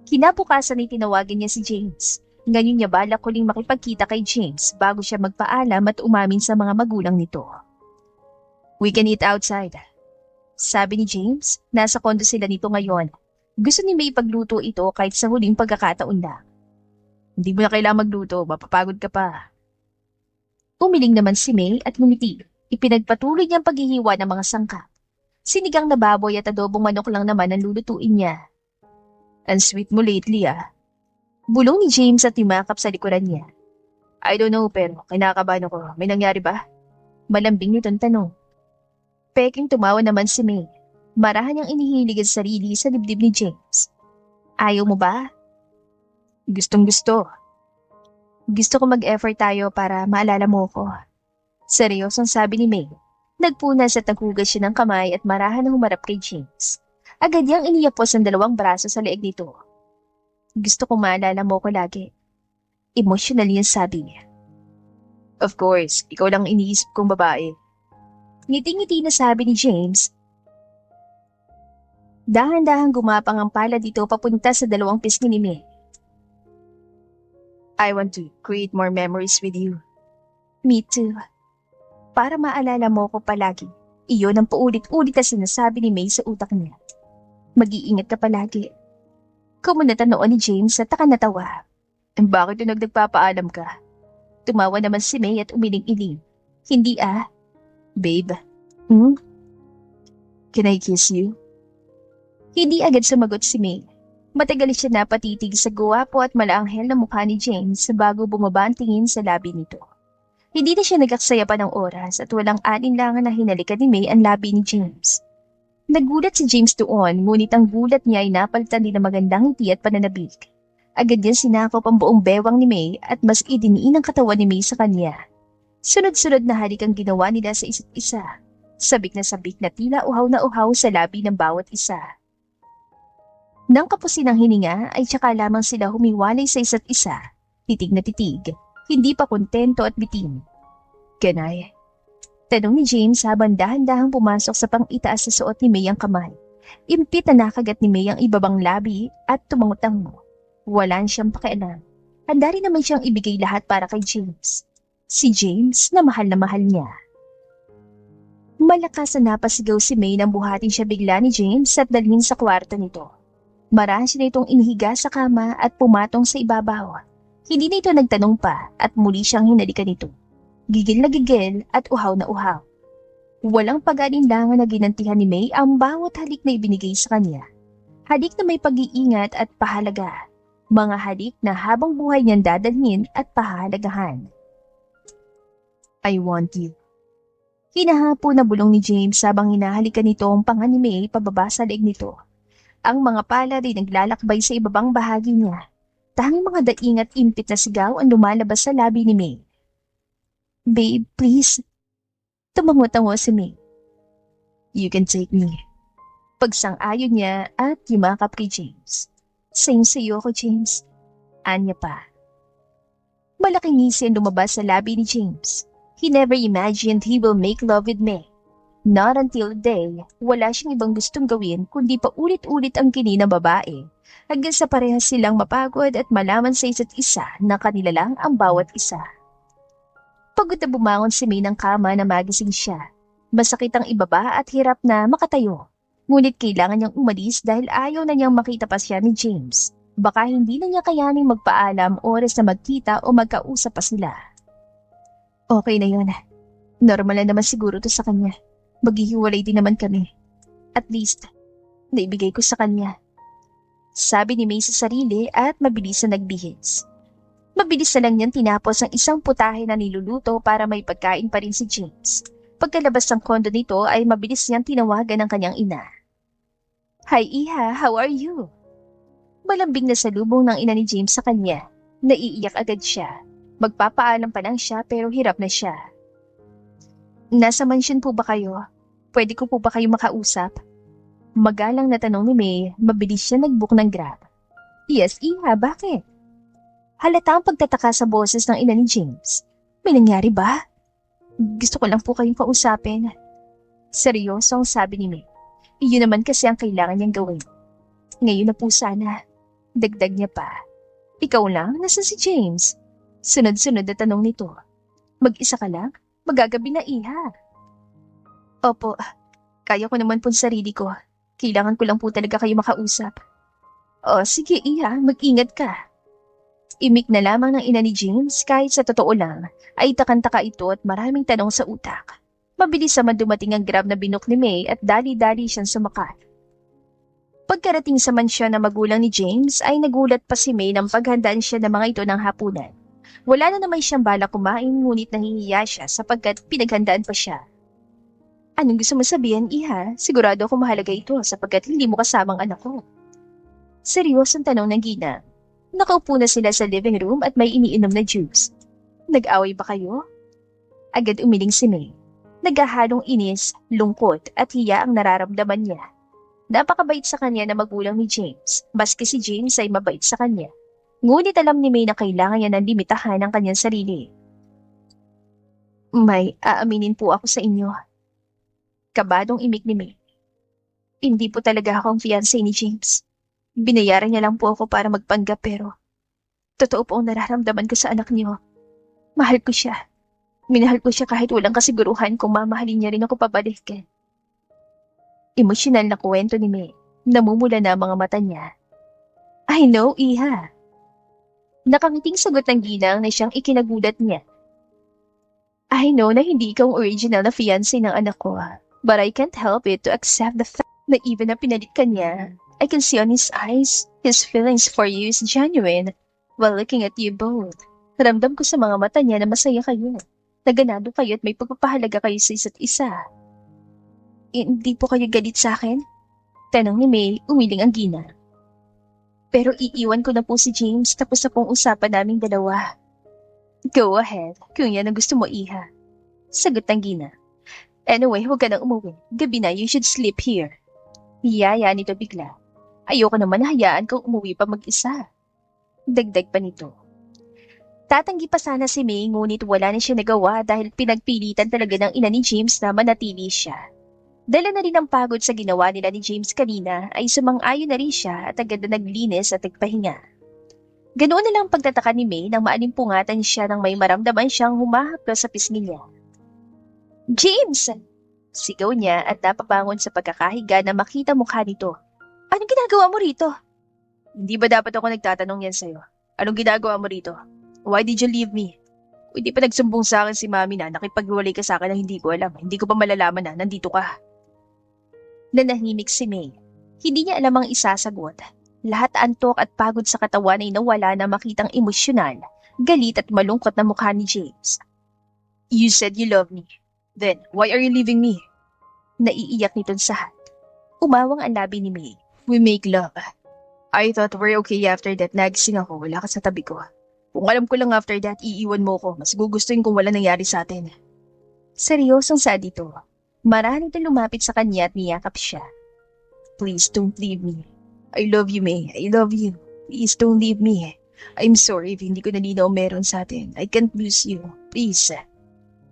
Kinabukasan ay tinawagan niya si James. Ngayon niya balak huling makipagkita kay James bago siya magpaalam at umamin sa mga magulang nito. We can eat outside. Sabi ni James, nasa kondo sila nito ngayon. Gusto ni May pagluto ito kahit sa huling pagkakataon lang. Hindi mo na kailangan magluto, mapapagod ka pa. Umiling naman si May at ngumiti. Ipinagpatuloy niyang paghihiwa ng mga sangkap. Sinigang na baboy at adobong manok lang naman ang lulutuin niya. Ang sweet mo lately ah. Bulong ni James at yumakap sa likuran niya. I don't know pero kinakabahan ako. May nangyari ba? Malambing nitong tanong. Peking tumawa naman si May. Marahan niyang inihilig ang sarili sa dibdib ni James. Ayaw mo ba? Gustong gusto. Gusto ko mag-effort tayo para maalala mo ko. Seryosong sabi ni May. Nagpunas at naghugas siya ng kamay at marahan na humarap kay James. Agad niyang iniyapos ang dalawang braso sa leeg nito. Gusto ko maalala mo ko lagi. Emotional yung sabi niya. Of course, ikaw lang iniisip kong babae. Ngiti-ngiti na sabi ni James. Dahan-dahan gumapang ang pala dito papunta sa dalawang pisngi ni May. I want to create more memories with you. Me too. Para maalala mo ko palagi. Iyon ang paulit-ulit na sinasabi ni May sa utak niya. Mag-iingat ka palagi. Kumunatan noon ni James at natawa. Bakit yung nagpapaalam ka? Tumawa naman si May at umiling-iling. Hindi Babe. Can I kiss you? Hindi agad sumagot si May. Matagal siya napatitig sa guwapo at malaanghel na mukha ni James bago bumaba ang tingin sa labi nito. Hindi na siya nagaksaya pa ng oras at walang alinlangan na hinalikan ni May ang labi ni James. Nagulat si James doon, ngunit ang gulat niya ay napalitan din ng magandang ngiti at pananabik. Agad niya sinakop ang buong bewang ni May at mas idiniin ang katawan ni May sa kanya. Sunod-sunod na halik ang ginawa nila sa isa't isa. Sabik na tila uhaw na uhaw sa labi ng bawat isa. Nang kapusin ang hininga ay tsaka lamang sila humiwalay sa isa't isa. Titig na titig, hindi pa kontento at bitin. Can I? Tanong ni James habang dahan-dahang pumasok sa pang-itaas sa suot ni May ang kamay. Impit na nakagat ni May ang ibabang labi at tumangutango. Wala siyang pakialam. Handa rin naman siyang ibigay lahat para kay James. Si James na mahal niya. Malakas na napasigaw si May nang buhatin siya bigla ni James at dalhin sa kwarto nito. Marahan siya itong inihiga sa kama at pumatong sa ibabaw. Hindi na ito nagtanong pa at muli siyang hinalikan nito. Gigil na gigil at uhaw na uhaw. Walang pag-alinlangan na ginantihan ni May ang bawat halik na ibinigay sa kanya. Halik na may pag-iingat at pahalaga. Mga halik na habang buhay niyang dadalhin at pahalagahan. I want you. Hinahapo na bulong ni James habang hinahalikan nito ang panga ni May pababa sa leeg nito. Ang mga pala ay naglalakbay sa ibabang bahagi niya. Tanging mga daing at impit na sigaw ang lumalabas sa labi ni May. Babe, please. Tumango-tango si May. You can take me. Pagsang-ayon niya at yumakap kay James. Same sa'yo ko, James. Anya pa. Malaking ngisi ang lumabas sa labi ni James. He never imagined he will make love with May. Not until the day, wala siyang ibang gustong gawin kundi pa ulit-ulit ang kini ng babae. Hanggang sa parehas silang mapagod at malaman sa isa't isa na kanila lang ang bawat isa. Pagod na bumangon si May ng kama na magising siya. Masakit ang ibaba at hirap na makatayo. Ngunit kailangan niyang umalis dahil ayaw na niyang makita pa siya ni James. Baka hindi na niya kayaning magpaalam oras na magkita o magkausap pa sila. Okay na yun. Normal na naman siguro to sa kanya. Maghihiwalay din naman kami. At least, naibigay ko sa kanya. Sabi ni May sa sarili at mabilis na nagbihis. Mabilis na lang niyang tinapos ang isang putahe na niluluto para may pagkain pa rin si James. Pagkalabas ng kondo nito ay mabilis niyang tinawagan ang kanyang ina. Hi Iha, how are you? Malambing na salubong ng ina ni James sa kanya. Naiiyak agad siya. Magpapaalam pa lang siya pero hirap na siya. Nasa mansyon po ba kayo? Pwede ko po ba kayo makausap? Magalang na tanong ni May, mabilis siya nag-book ng Grab. Yes, Iha, bakit? Halata ang pagtataka sa boses ng ina ni James. May nangyari ba? Gusto ko lang po kayong kausapin. Seryoso ang sabi ni May. Iyon naman kasi ang kailangan niyang gawin. Ngayon na po sana. Dagdag niya pa. Ikaw lang? Nasaan si James? Sunod-sunod na tanong nito. Mag-isa ka lang? Magagabi na, Iha. Opo, kaya ko naman po sarili ko. Kailangan ko lang po talaga kayo makausap. O sige, Iha, mag-ingat ka. Imik na lamang ng ina ni James kahit sa totoo lang ay takang-taka ito at maraming tanong sa utak. Mabilis naman dumating ang Grab na binok ni May at dali-dali siyang sumakay. Pagkarating sa mansyon na magulang ni James ay nagulat pa si May nang paghandaan siya ng mga ito ng hapunan. Wala na naman siyang balak kumain ngunit nahihiya siya sapagkat pinaghandaan pa siya. Anong gusto mo sabihin, Iha? Sigurado ako mahalaga ito sapagkat hindi mo kasamang anak ko. Seryosong tanong ng Gina. Nakaupo na sila sa living room at may iniinom na juice. Nag-away ba kayo? Agad umiling si May. Naghahalong inis, lungkot at hiya ang nararamdaman niya. Napakabait sa kanya na magulang ni James, maski si James ay mabait sa kanya. Ngunit alam ni May na kailangan niya ng limitahan ang kanyang sarili. May, aaminin po ako sa inyo. Kabadong imik ni May. Hindi po talaga ako ang fiancé ni James. Binayaran niya lang po ako para magpanggap pero totoo po ang nararamdaman ko sa anak niyo. Mahal ko siya. Minahal ko siya kahit walang kasiguruhan kung mamahalin niya rin ako pabalikin. Emosyonal na kwento ni May. Namumula na ang mga mata niya. I know, Iha. Nakangiting sagot ng ginang na siyang ikinagulat niya. I know na hindi ikaw ang original na fiancé ng anak ko. But I can't help it to accept the fact na even na pinalit ka niya, I can see on his eyes, his feelings for you is genuine while looking at you both. Ramdam ko sa mga mata niya na masaya kayo. Naganado kayo at may pagpapahalaga kayo sa isa't isa. Hindi po kayo galit sa akin? Tanong ni May, umiling ang Gina. Pero iiwan ko na po si James tapos na pong usapan naming dalawa. Go ahead, kung yan ang gusto mo, Iha. Sagot ng Gina. Anyway, huwag ka nang umuwi. Gabi na, you should sleep here. Hiyaya nito bigla. Ayoko naman hayaan kang umuwi pa mag-isa. Dagdag pa nito. Tatanggi pa sana si May ngunit wala na siya nagawa dahil pinagpilitan talaga ng ina ni James na manatili siya. Dala na rin ang pagod sa ginawa nila ni James kanina ay sumang-ayon na rin siya at agad na naglinis at nagpahinga. Ganoon na lang pagtataka ni May nang maalimpungatan siya nang may maramdaman siyang humahaplos sa pisngi niya. James! Sigaw niya at napabangon sa pagkakahiga na makita mukha nito. Anong ginagawa mo rito? Hindi ba dapat ako nagtatanong yan sa'yo? Anong ginagawa mo rito? Why did you leave me? Hindi pa nagsumbong sa akin si Mami na nakipaghiwalay ka sa akin na hindi ko alam. Hindi ko pa malalaman na nandito ka. Nanahimik si May. Hindi niya alam ang isasagot. Lahat antok at pagod sa katawan ay nawala na makitang emosyonal, galit at malungkot na mukha ni James. You said you love me. Then, why are you leaving me? Naiiyak nitong sahat. Umawang ang labi ni May. We make love. I thought we're okay after that. Nagising ako, wala ka sa tabi ko. Kung alam ko lang after that, iiwan mo ko. Mas gugustuhin kung wala nangyari sa atin. Seryosong sad ito. Marami na lumapit sa kanya at niyakap siya. Please don't leave me. I love you, May. I love you. Please don't leave me. I'm sorry if hindi ko nalinaw meron sa atin. I can't lose you. Please.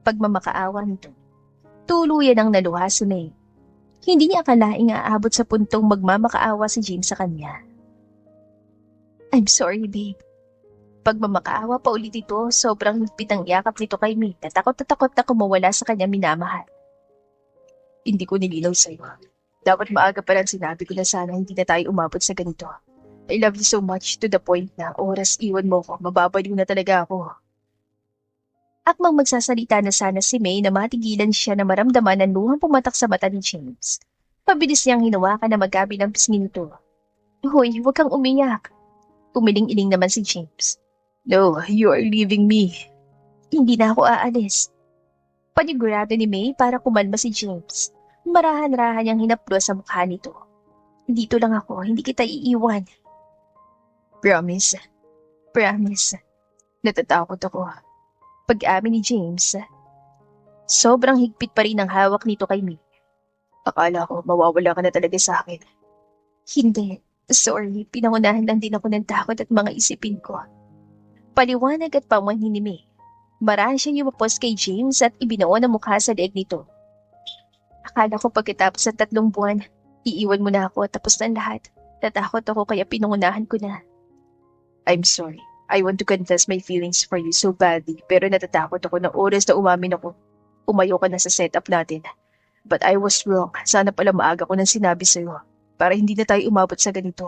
Pagmamakaawa nito. Tuluyan ang naluha si May. Hindi niya akalaing aabot sa puntong magmamakaawa si James sa kanya. I'm sorry, babe. Pagmamakaawa pa ulit ito, sobrang higpit ang yakap nito kay May. Natakot na kumawala sa kanya minamahal. Hindi ko nilinaw sa'yo. Dapat maaga pa lang sinabi ko na sana hindi na tayo umabot sa ganito. I love you so much to the point na oras iwan mo ko, mababaliw na talaga ako. Akmang magsasalita na sana si May na matigilan siya na maramdaman ang luhang pumatak sa mata ni James. Pabilis niyang hinawakan na maggabi ng pisngi nito. Hoy, huwag kang umiyak. Umiling-iling naman si James. No, you are leaving me. Hindi na ako aalis. Panigurado ni May para kumalma si James. Marahan-rahan niyang hinaplo sa mukha nito. Dito lang ako, hindi kita iiwan. Promise. Promise. Natatakot ako. Pag-amin ni James, sobrang higpit pa rin ang hawak nito kay May. Akala ko mawawala ka na talaga sa akin. Hindi. Sorry, pinangunahan lang din ako ng takot at mga isipin ko. Paliwanag at pamanhin ni May. Marahan siyang yumapos kay James at ibinuon ang mukha sa leeg nito. Akala ko pagkatapos ng 3 buwan, iiwan mo na ako tapos ng lahat. Natakot ako kaya pinangunahan ko na. I'm sorry. I want to confess my feelings for you so badly pero natatakot ako na oras na umamin ako. Umayo ka na sa setup natin. But I was wrong. Sana pala maaga ko nang sinabi sa'yo para hindi na tayo umabot sa ganito.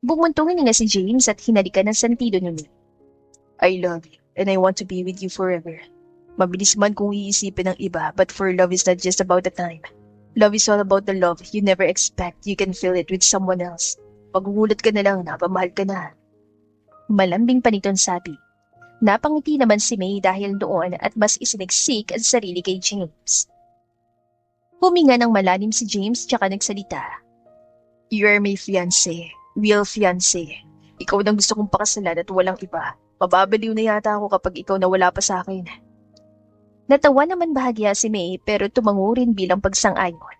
Bumuntungin nga si James at hinalikan ng sentido niya. I love you and I want to be with you forever. Mabilis man kung iisipin ng iba but for love is not just about the time. Love is all about the love you never expect you can feel it with someone else. Magugulat ka na lang na pamahal ka na. Malambing pa nitong sabi. Napangiti naman si May dahil doon at mas isiniksik ang sarili kay James. Huminga ng malalim si James tsaka nagsalita. You are my fiancé, real fiancé. Ikaw nang gusto kong pakasalan at walang iba. Mababaliw na yata ako kapag ikaw nawala pa sa akin. Natawa naman bahagya si May pero tumango rin bilang pagsang-ayon.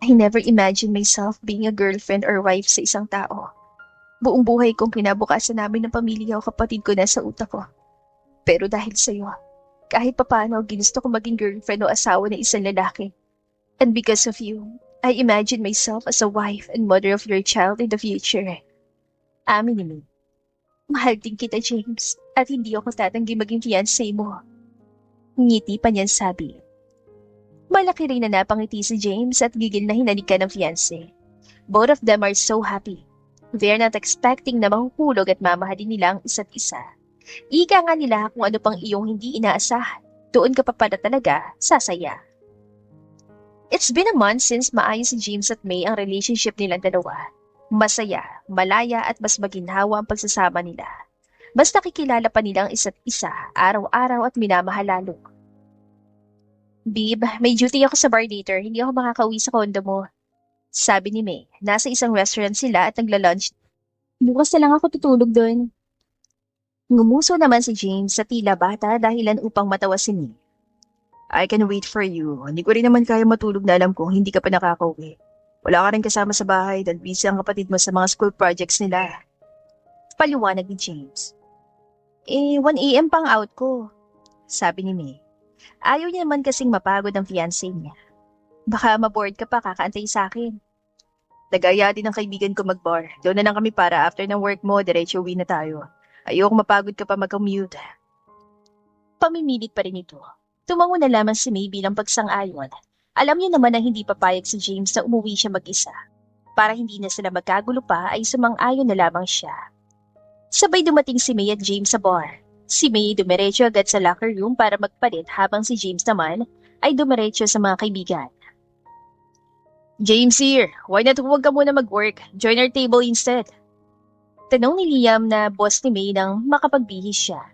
I never imagined myself being a girlfriend or wife sa isang tao. Buong buhay kong kinabukasan namin ng pamilya o kapatid ko na sa utak ko. Pero dahil sa'yo, kahit papaano ginusto ko maging girlfriend o asawa ng isang lalaki. And because of you, I imagine myself as a wife and mother of your child in the future. Amin ni May. Mahal din kita, James, at hindi ako tatanggi maging fiancé mo. Ngiti pa niyan sabi. Malaki rin na napangiti si James at gigil na hinalikan ng fiancé. Both of them are so happy. They're not expecting na mahuhulog at mamahalin nila ang isa't isa. Ika nga nila kung ano pang iyong hindi inaasahan. Doon ka pa pala talaga sasaya. It's been a month since maayos si James at May ang relationship nilang dalawa. Masaya, malaya at mas maginhawa ang pagsasama nila. Mas nakikilala pa nila ang isa't isa, araw-araw at minamahal lalo. Babe, may duty ako sa bar later, hindi ako makakauwi sa kondo mo. Sabi ni May, nasa isang restaurant sila at nagla-lunch. Bukas na lang ako tutulog doon. Ngumuso naman si James sa tila bata dahilan upang matawa si May. I can wait for you. Hindi ko rin naman kaya matulog na alam kong hindi ka pa nakakauwi. Wala ka rin kasama sa bahay dahil busy ang kapatid mo sa mga school projects nila. Paliwanag ni James. 1 AM pang out ko, sabi ni May. Ayaw niya naman kasing mapagod ang fiancé niya. Baka maboard ka pa kakaantay sa akin. Nagaya din ng kaibigan ko mag-bar. Doon na lang kami para after ng work mo, diretso uwi na tayo. Ayoko mapagod ka pa mag-commute. Pamimilit pa rin ito. Tumango na lamang si May bilang pagsang-ayon. Alam niya naman na hindi papayag si James na umuwi siya mag-isa. Para hindi na sila magkagulo pa ay sumang-ayon na lamang siya. Sabay dumating si May at James sa bar. Si May dumiretso agad sa locker room para magpalit habang si James naman ay dumiretso sa mga kaibigan. James here, why not huwag ka muna mag-work? Join our table instead. Tanong ni Liam na boss ni May nang makapagbihis siya.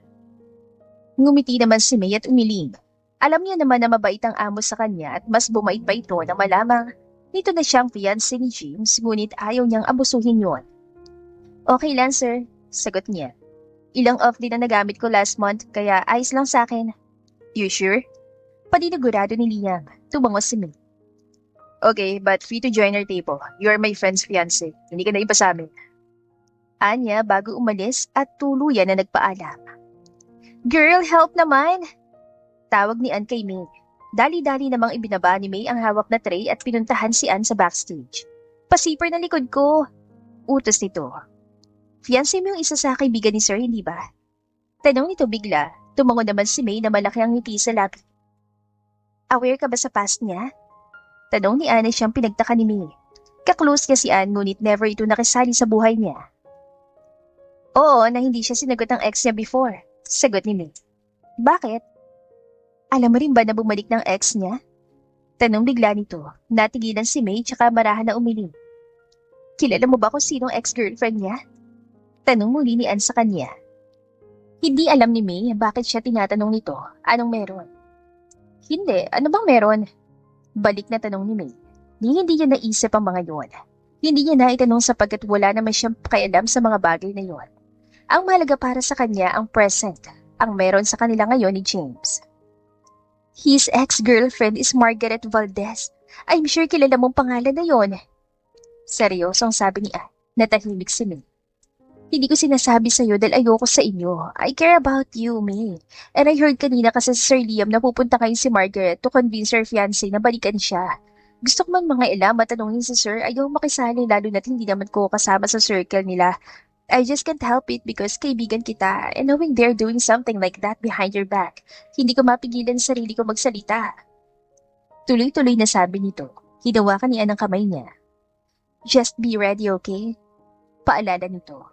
Ngumiti naman si May at umiling. Alam niya naman na mabait ang amo sa kanya at mas bumait pa ito na malamang nito na siyang fiancé ni James ngunit ayaw niyang abusuhin yon. Okay lang sir, sagot niya. Ilang off din na nagamit ko last month kaya ayos lang sa akin. You sure? Paninigurado ni Liam. Tumango si May. Okay, but free to join our table. You are my friend's fiancé. Hindi ka na iba sa amin. Anya bago umalis at tuluyan na nagpaalam. Girl, help naman! Tawag ni Ann kay May. Dali-dali namang ibinaba ni May ang hawak na tray at pinuntahan si Ann sa backstage. Pasipar na likod ko. Utos nito. Fiancé mo yung isa sa kaibigan ni Sir, hindi ba? Tanong nito bigla. Tumango naman si May na malaki ang ngiti sa labi. Aware ka ba sa past niya? Tanong ni Ann ay siyang pinagtaka ni May. Kaklose niya si Ann ngunit never ito nakisali sa buhay niya. Oo, na hindi siya sinagot ng ex niya before. Sagot ni May. Bakit? Alam mo rin ba na bumalik ng ex niya? Tanong bigla nito. Natigilan si May tsaka marahan na umiling. Kilala mo ba kung sinong ex-girlfriend niya? Tanong muli ni Ann sa kanya. Hindi alam ni May bakit siya tinatanong nito. Anong meron? Hindi, ano bang meron? Balik na tanong ni May. Hindi niya naisip ang mga yon. Hindi niya naitanong sapagkat wala naman siyang pakialam sa mga bagay na yon. Ang mahalaga para sa kanya ang present, ang meron sa kanila ngayon ni James. His ex-girlfriend is Margaret Valdez. I'm sure kilala mong pangalan na yon. Seryosong sabi ni Ann. Natahimik si May. Hindi ko sinasabi sa'yo dahil ayoko sa inyo. I care about you, May. And I heard kanina kasi si Sir Liam na pupunta kayo si Margaret to convince her fiancé na balikan siya. Gusto ko man mga ilang matanungin si Sir, ayaw makisali lalo na't hindi naman ko kasama sa circle nila. I just can't help it because kaibigan kita and knowing they're doing something like that behind your back, hindi ko mapigilan sarili ko magsalita. Tuloy-tuloy na sabi nito. Hinawakan niya ng kamay niya. Just be ready, okay? Paalala nito.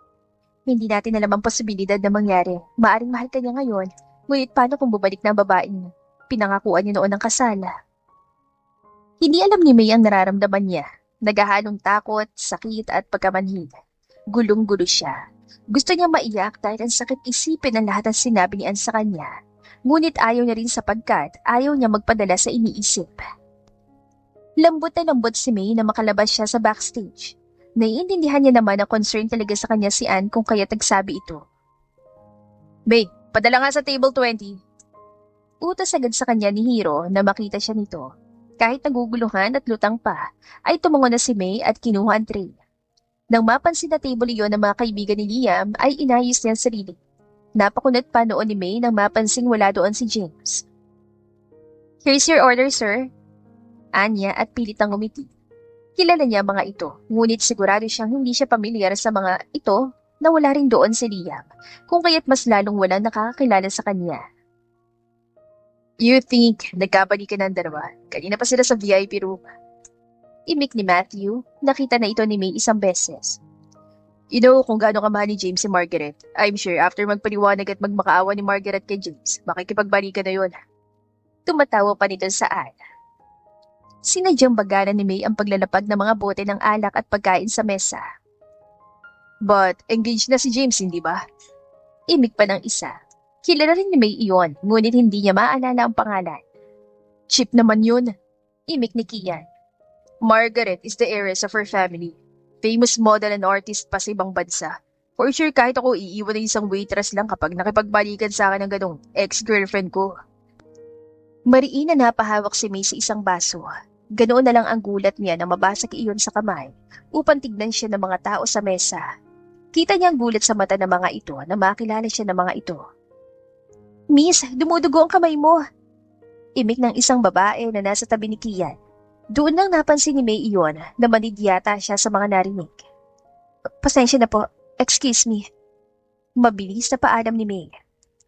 Hindi natin alam ang posibilidad na mangyari. Maaring mahal ka niya ngayon. Ngunit paano kung bumalik na ang babaeng pinangakuan niya noon ng kasal? Hindi alam ni May ang nararamdaman niya. Naghahalong takot, sakit at pagkamanhid. Gulong-gulo siya. Gusto niya maiyak dahil ang sakit isipin ang lahat ng sinabi ni Ann sa kanya. Ngunit ayaw niya rin sapagkat ayaw niya magpadala sa iniisip. Lambot na lambot si May na makalabas siya sa backstage. Naiintindihan niya naman ang concern talaga sa kanya si Ann kung kaya tagsabi ito. May, padala nga sa table 20. Utos agad sa kanya ni Hiro na makita siya nito. Kahit naguguluhan at lutang pa, ay tumungo na si May at kinuha ang tray. Nang mapansin na table iyon ng mga kaibigan ni Liam, ay inayos niya ang sarili. Napakunat pa noon ni May nang mapansing wala doon si James. Here's your order, sir. Anya at pilit ang umiti. Kilala niya mga ito, ngunit sigurado siyang hindi siya pamilyar sa mga ito na wala rin doon si Liam, kung kaya't mas lalong walang nakakakilala sa kanya. You think nagkabalikan ng dalawa? Kanina pa sila sa VIP room. Imik ni Matthew, nakita na ito ni May isang beses. You know kung gaano kamahal ni James si Margaret. I'm sure after magpaliwanag at magmakaawa ni Margaret kay James, makikipagbalikan na yun. Tumatawa pa nito sa Ann. Sinadyang bagalan ni May ang paglalapag ng mga bote ng alak at pagkain sa mesa. But engaged na si James, hindi ba? Imik pa ng isa. Kilala rin ni May iyon, ngunit hindi niya maalala ang pangalan. Chip naman yun. Imik ni Kian. Margaret is the heiress of her family. Famous model and artist pa sa ibang bansa. For sure kahit ako iiwan ng isang waitress lang kapag nakipagbalikan sa akin ng ganong ex-girlfriend ko. Mariin na napahawak si May sa isang baso. Ganoon na lang ang gulat niya na mabasag iyon sa kamay upang tignan siya ng mga tao sa mesa. Kita niya ang gulat sa mata ng mga ito na makilala siya ng mga ito. Miss, dumudugo ang kamay mo. Imik ng isang babae na nasa tabi ni Kian. Doon lang napansin ni May iyon na manidyata siya sa mga narinig. Pasensya na po, excuse me. Mabilis na paalam ni May.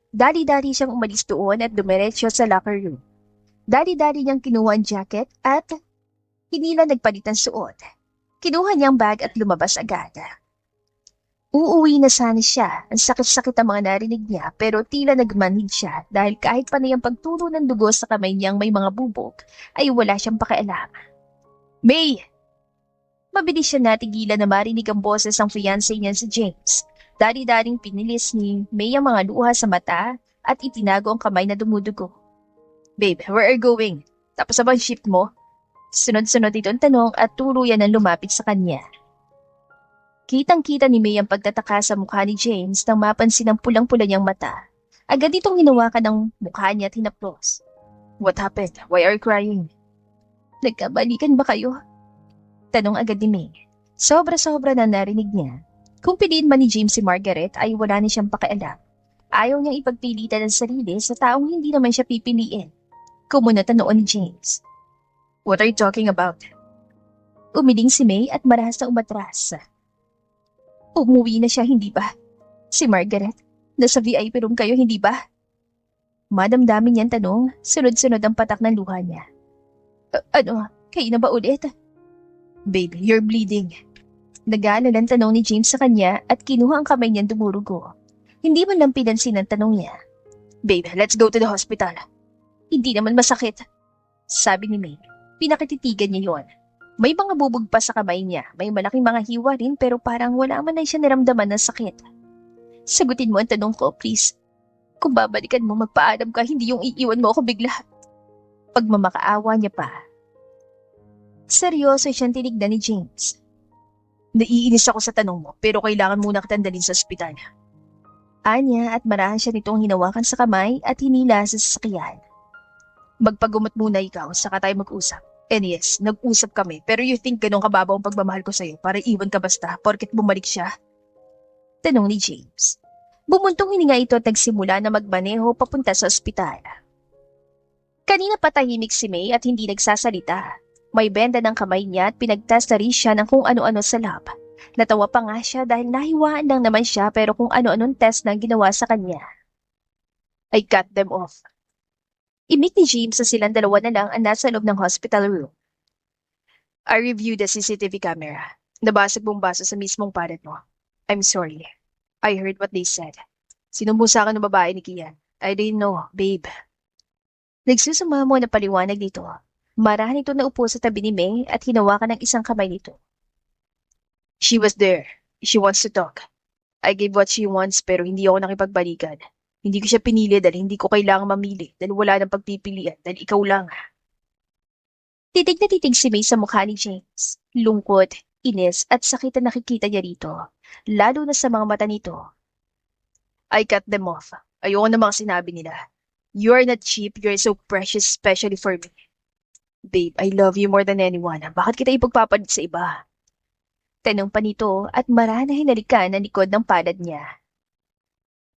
Dali-dali siyang umalis doon at dumiretso sa locker room. Dali-dali niyang kinuha ang jacket at hindi lang nagpalit ng suot. Kinuha niyang bag at lumabas agad. Uuwi na sana siya. Ang sakit-sakit ang mga narinig niya pero tila nagmanhid siya dahil kahit panay ang pagturo ng dugo sa kamay niyang may mga bubog ay wala siyang pakialam. May! Mabilis siya natigilan na marinig ang boses ng fiancé niya si James. Dari-daring pinilis ni May ang mga luha sa mata at itinago ang kamay na dumudugo. Babe, where are you going? Tapos na ba ang shift mo? Sunod-sunod ito ang tanong at tuluyan ang lumapit sa kanya. Kitang-kita ni May ang pagtataka sa mukha ni James nang mapansin ang pulang-pula niyang mata. Agad itong hinawakan ng mukha niya at hinaplos. What happened? Why are you crying? Nagkabalikan ba kayo? Tanong agad ni May. Sobra-sobra na narinig niya. Kung piliin man ni James si Margaret ay wala na siyang pakialam. Ayaw niyang ipagpilitan ang sarili sa taong hindi naman siya pipiliin. Kumunat na noon ni James. What are you talking about? Umiling si May at marahas na umatras. Umuwi na siya, hindi ba? Si Margaret, nasa VIP room kayo, hindi ba? Madamdamin niyang tanong, sunod-sunod ang patak ng luha niya. Ano, kayo na ba ulit? Babe, you're bleeding. Nag-aalala ang tanong ni James sa kanya at kinuha ang kamay niyang dumurugo. Hindi man lang pinansin ang tanong niya. Babe, let's go to the hospital. Hindi naman masakit. Sabi ni May. Pinakititigan niya yon. May mga bubog pa sa kamay niya. May malaking mga hiwa rin pero parang wala man na siya naramdaman ng sakit. Sagutin mo ang tanong ko, please. Kung babalikan mo, magpaalam ka, hindi yung iiwan mo ako bigla. Pagmamakaawa niya pa. Seryoso siyang tinignan ni James. Naiinis ako sa tanong mo pero kailangan muna kitang dalhin sa ospital. Anya at marahan siya nitong hinawakan sa kamay at hinila sa sasakyan. Magpagumot muna ikaw, saka tayo mag-usap. And yes, nag-usap kami, pero you think ganun kababaw ang pagmamahal ko sa'yo para iwan ka basta porket bumalik siya? Tanong ni James. Bumuntong hininga ito at nagsimula na magmaneho papunta sa ospital. Kanina pa tahimik si May at hindi nagsasalita. May benda ng kamay niya at pinagtest na rin siya ng kung ano-ano sa lab. Natawa pa nga siya dahil nahiwaan lang naman siya pero kung ano-anong test na ginawa sa kanya. I cut them off. Imik ni James sa silang dalawa na lang ang nasa loob ng hospital room. I reviewed the CCTV camera. Nabasag mong basa sa mismong padet mo. I'm sorry. I heard what they said. Sinumbong sa akin ng babae ni Kian. I didn't know, babe. Nagsusumamo na paliwanag dito. Marahan ito naupo sa tabi ni May at hinawakan ng isang kamay nito. She was there. She wants to talk. I gave what she wants pero hindi ako nakipagbalikan. Hindi ko siya pinili dahil hindi ko kailangang mamili dahil wala nang pagpipilian dahil ikaw lang. Titig na titig si May sa mukha ni James. Lungkot, inis at sakit na nakikita niya rito. Lalo na sa mga mata nito. I cut them off. Ayoko na mga sinabi nila. You're not cheap, you're so precious especially for me. Babe, I love you more than anyone. Bakit kita ipagpapalit sa iba? Tanong pa nito at marana hinalikan ang likod ng palad niya.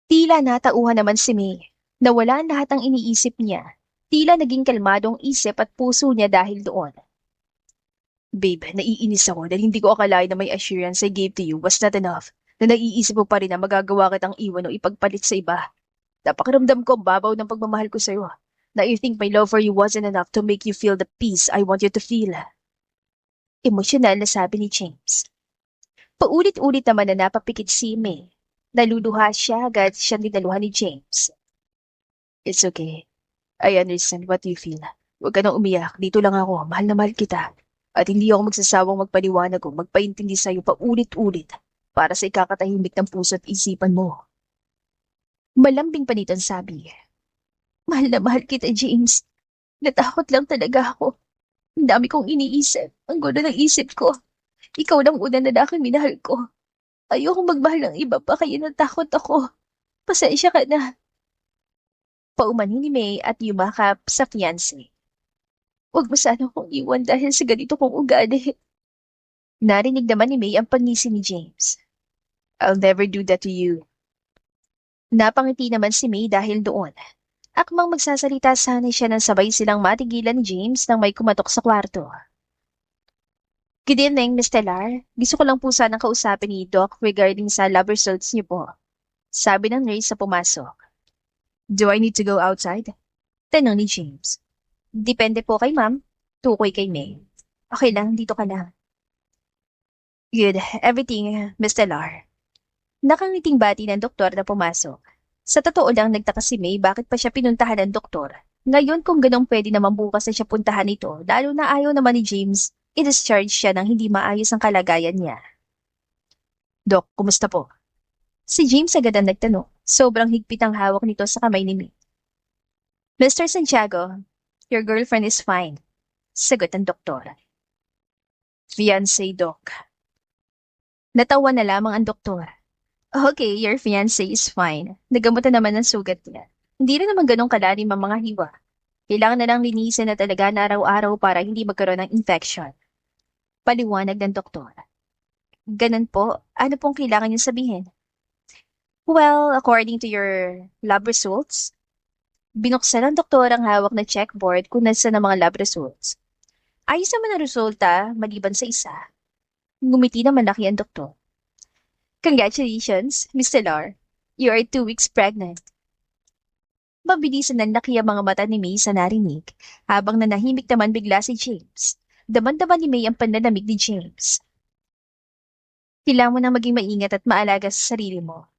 Tila natauhan naman si May. Nawala ang lahat ng iniisip niya. Tila naging kalmadong isip at puso niya dahil doon. Babe, naiinis ako dahil hindi ko akalain na may assurance I gave to you was not enough. Na naiisip mo pa rin na magagawa kitang iwan o ipagpalit sa iba. Napakiramdam ko ang babaw ng pagmamahal ko sa'yo. Na you think my love for you wasn't enough to make you feel the peace I want you to feel. Emosyonal na sabi ni James. Paulit-ulit naman na napapikit si May. Naluluha siya agad siyang dinaluhan ni James. It's okay. I understand what you feel. Huwag ka nang umiyak. Dito lang ako. Mahal na mahal kita. At hindi ako magsasawang magpaliwanag o magpaintindi sa'yo paulit-ulit para sa ikakatahimik ng puso at isipan mo. Malambing pa nito ang sabi. Mahal na mahal kita, James. Natakot lang talaga ako. Ang dami kong iniisip. Ang gulo ng isip ko. Ikaw lang una na aking minahal ko. Ayoko magmahal ng iba pa kaya natakot ako. Pasensya ka na. Paumanin ni May at yumakap sa fiancé. Huwag mo sana akong iwan dahil sa ganito kong ugali. Narinig naman ni May ang pangisi ni James. I'll never do that to you. Napangiti naman si May dahil doon. Akmang magsasalita sana siya nang sabay silang matigilan ni James nang may kumatok sa kwarto. Good evening, Miss Telar. Gusto ko lang po sanang kausapin ni Doc regarding sa lab results niyo po. Sabi ng nurse sa pumasok. Do I need to go outside? Tanong ni James. Depende po kay ma'am. Tukoy kay May. Okay lang, dito ka lang. Good. Everything, Miss Telar. Nakangiting bati ng doktor na pumasok. Sa totoo lang nagtaka si May bakit pa siya pinuntahan ng doktor. Ngayon kung ganong pwede naman bukas na siya puntahan ito, lalo na ayaw naman ni James, i-discharge siya nang hindi maayos ang kalagayan niya. Doc, kumusta po? Si James agad ang nagtanong. Sobrang higpit ang hawak nito sa kamay ni May. Mr. Santiago, your girlfriend is fine. Sagot ng doktor. Fiancé, Doc. Natawa na lamang ang doktor. Okay, your fiancé is fine. Nagamot na naman ang sugat niya. Hindi rin naman ganun kalalim ang mga hiwa. Kailangan na lang linisin na talaga na araw-araw para hindi magkaroon ng infection. Paliwanag ng doktor. Ganun po, ano pong kailangan niyo sabihin? Well, according to your lab results, binuksan ng doktor ang hawak na checkboard kung nasa ng mga lab results. Ayos naman ang resulta, maliban sa isa. Ngumiti na malaki ang doktor. Congratulations, Miss Telar. You are 2 weeks pregnant. Mabilisan ng laki ang mga mata ni May sa narinig, habang nanahimik naman bigla si James. Daman-daman ni May ang pananamig ni James. Kailangan mo na maging maingat at maalaga sa sarili mo.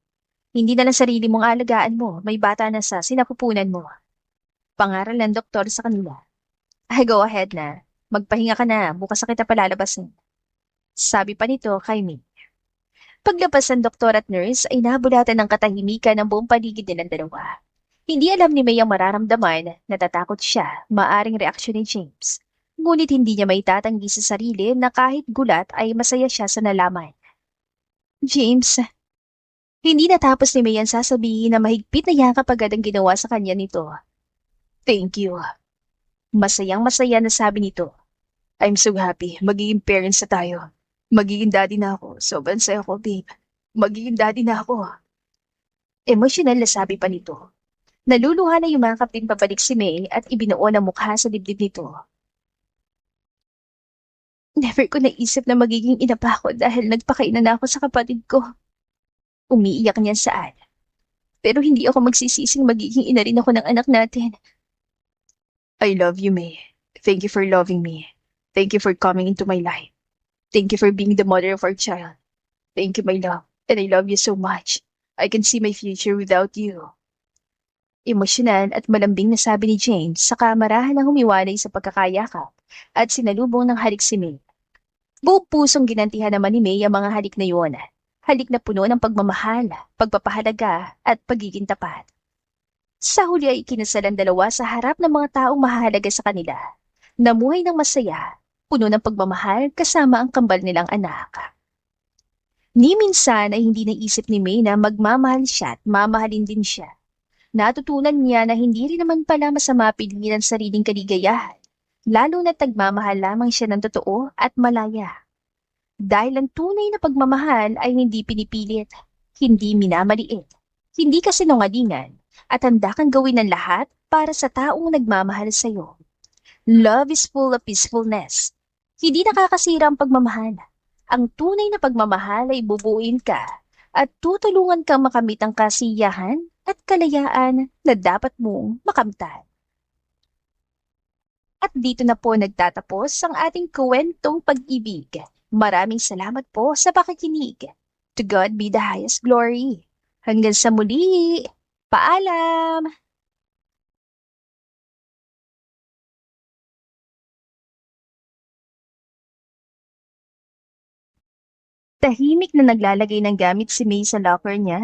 Hindi na lang sarili mong alagaan mo, may bata na sa sinapupunan mo. Pangaral ng doktor sa kanila. Ay, go ahead na. Magpahinga ka na, bukas na kita palalabasin. Sabi pa nito kay May. Paglabas ng doktor at nurse ay nabulatan ng katahimikan ng buong paligid nilang dalawa. Hindi alam ni May ang mararamdaman, natatakot siya, maaring reaksyon ni James. Ngunit hindi niya may tatanggi sa sarili na kahit gulat ay masaya siya sa nalaman. James, hindi natapos ni May ang sasabihin na mahigpit na yakap agad ang ginawa sa kanya nito. Thank you. Masayang-masaya na sabi nito. I'm so happy. Magiging parents na tayo. Magiging daddy na ako. Sobrang saya ko, babe. Magiging daddy na ako. Emosyonal na sabi pa nito. Naluluha na yumakap din pabalik si May at ibinuo ng mukha sa dibdib nito. Never ko naisip na magiging ina pa ako dahil nagpakaina na ako sa kapatid ko. Umiiyak niya saan. Pero hindi ako magsisising magiging ina rin ako ng anak natin. I love you, May. Thank you for loving me. Thank you for coming into my life. Thank you for being the mother of our child. Thank you, my love. And I love you so much. I can see my future without you. Emosyonal at malambing na sabi ni James sa kamarahan ng humiwalay sa pagkakayakap at sinalubong ng halik si May. Buong pusong ginantihan naman ni May ang mga halik na yun. Halik na puno ng pagmamahal, pagpapahalaga at pagiging tapat. Sa huli ay ikinasal ang dalawa sa harap ng mga taong mahalaga sa kanila. Namuhay ng masaya, puno ng pagmamahal kasama ang kambal nilang anak. Ni minsan ay hindi naisip ni May na magmamahal siya at mamahalin din siya. Natutunan niya na hindi rin naman pala masama piliin ang sariling kaligayahan, lalo na nagmamahal lamang siya ng totoo at malaya. Dahil ang tunay na pagmamahal ay hindi pinipilit, hindi minamaliit, hindi kasinungalingan, at handa kang gawin ang lahat para sa taong nagmamahal sa iyo. Love is full of peacefulness. Hindi nakakasira ang pagmamahal. Ang tunay na pagmamahal ay bubuin ka at tutulungan kang makamit ang kasiyahan at kalayaan na dapat mong makamtan. At dito na po nagtatapos ang ating kwentong pag-ibig. Maraming salamat po sa pakikinig. To God be the highest glory. Hanggang sa muli. Paalam! Tahimik na naglalagay ng gamit si May sa locker niya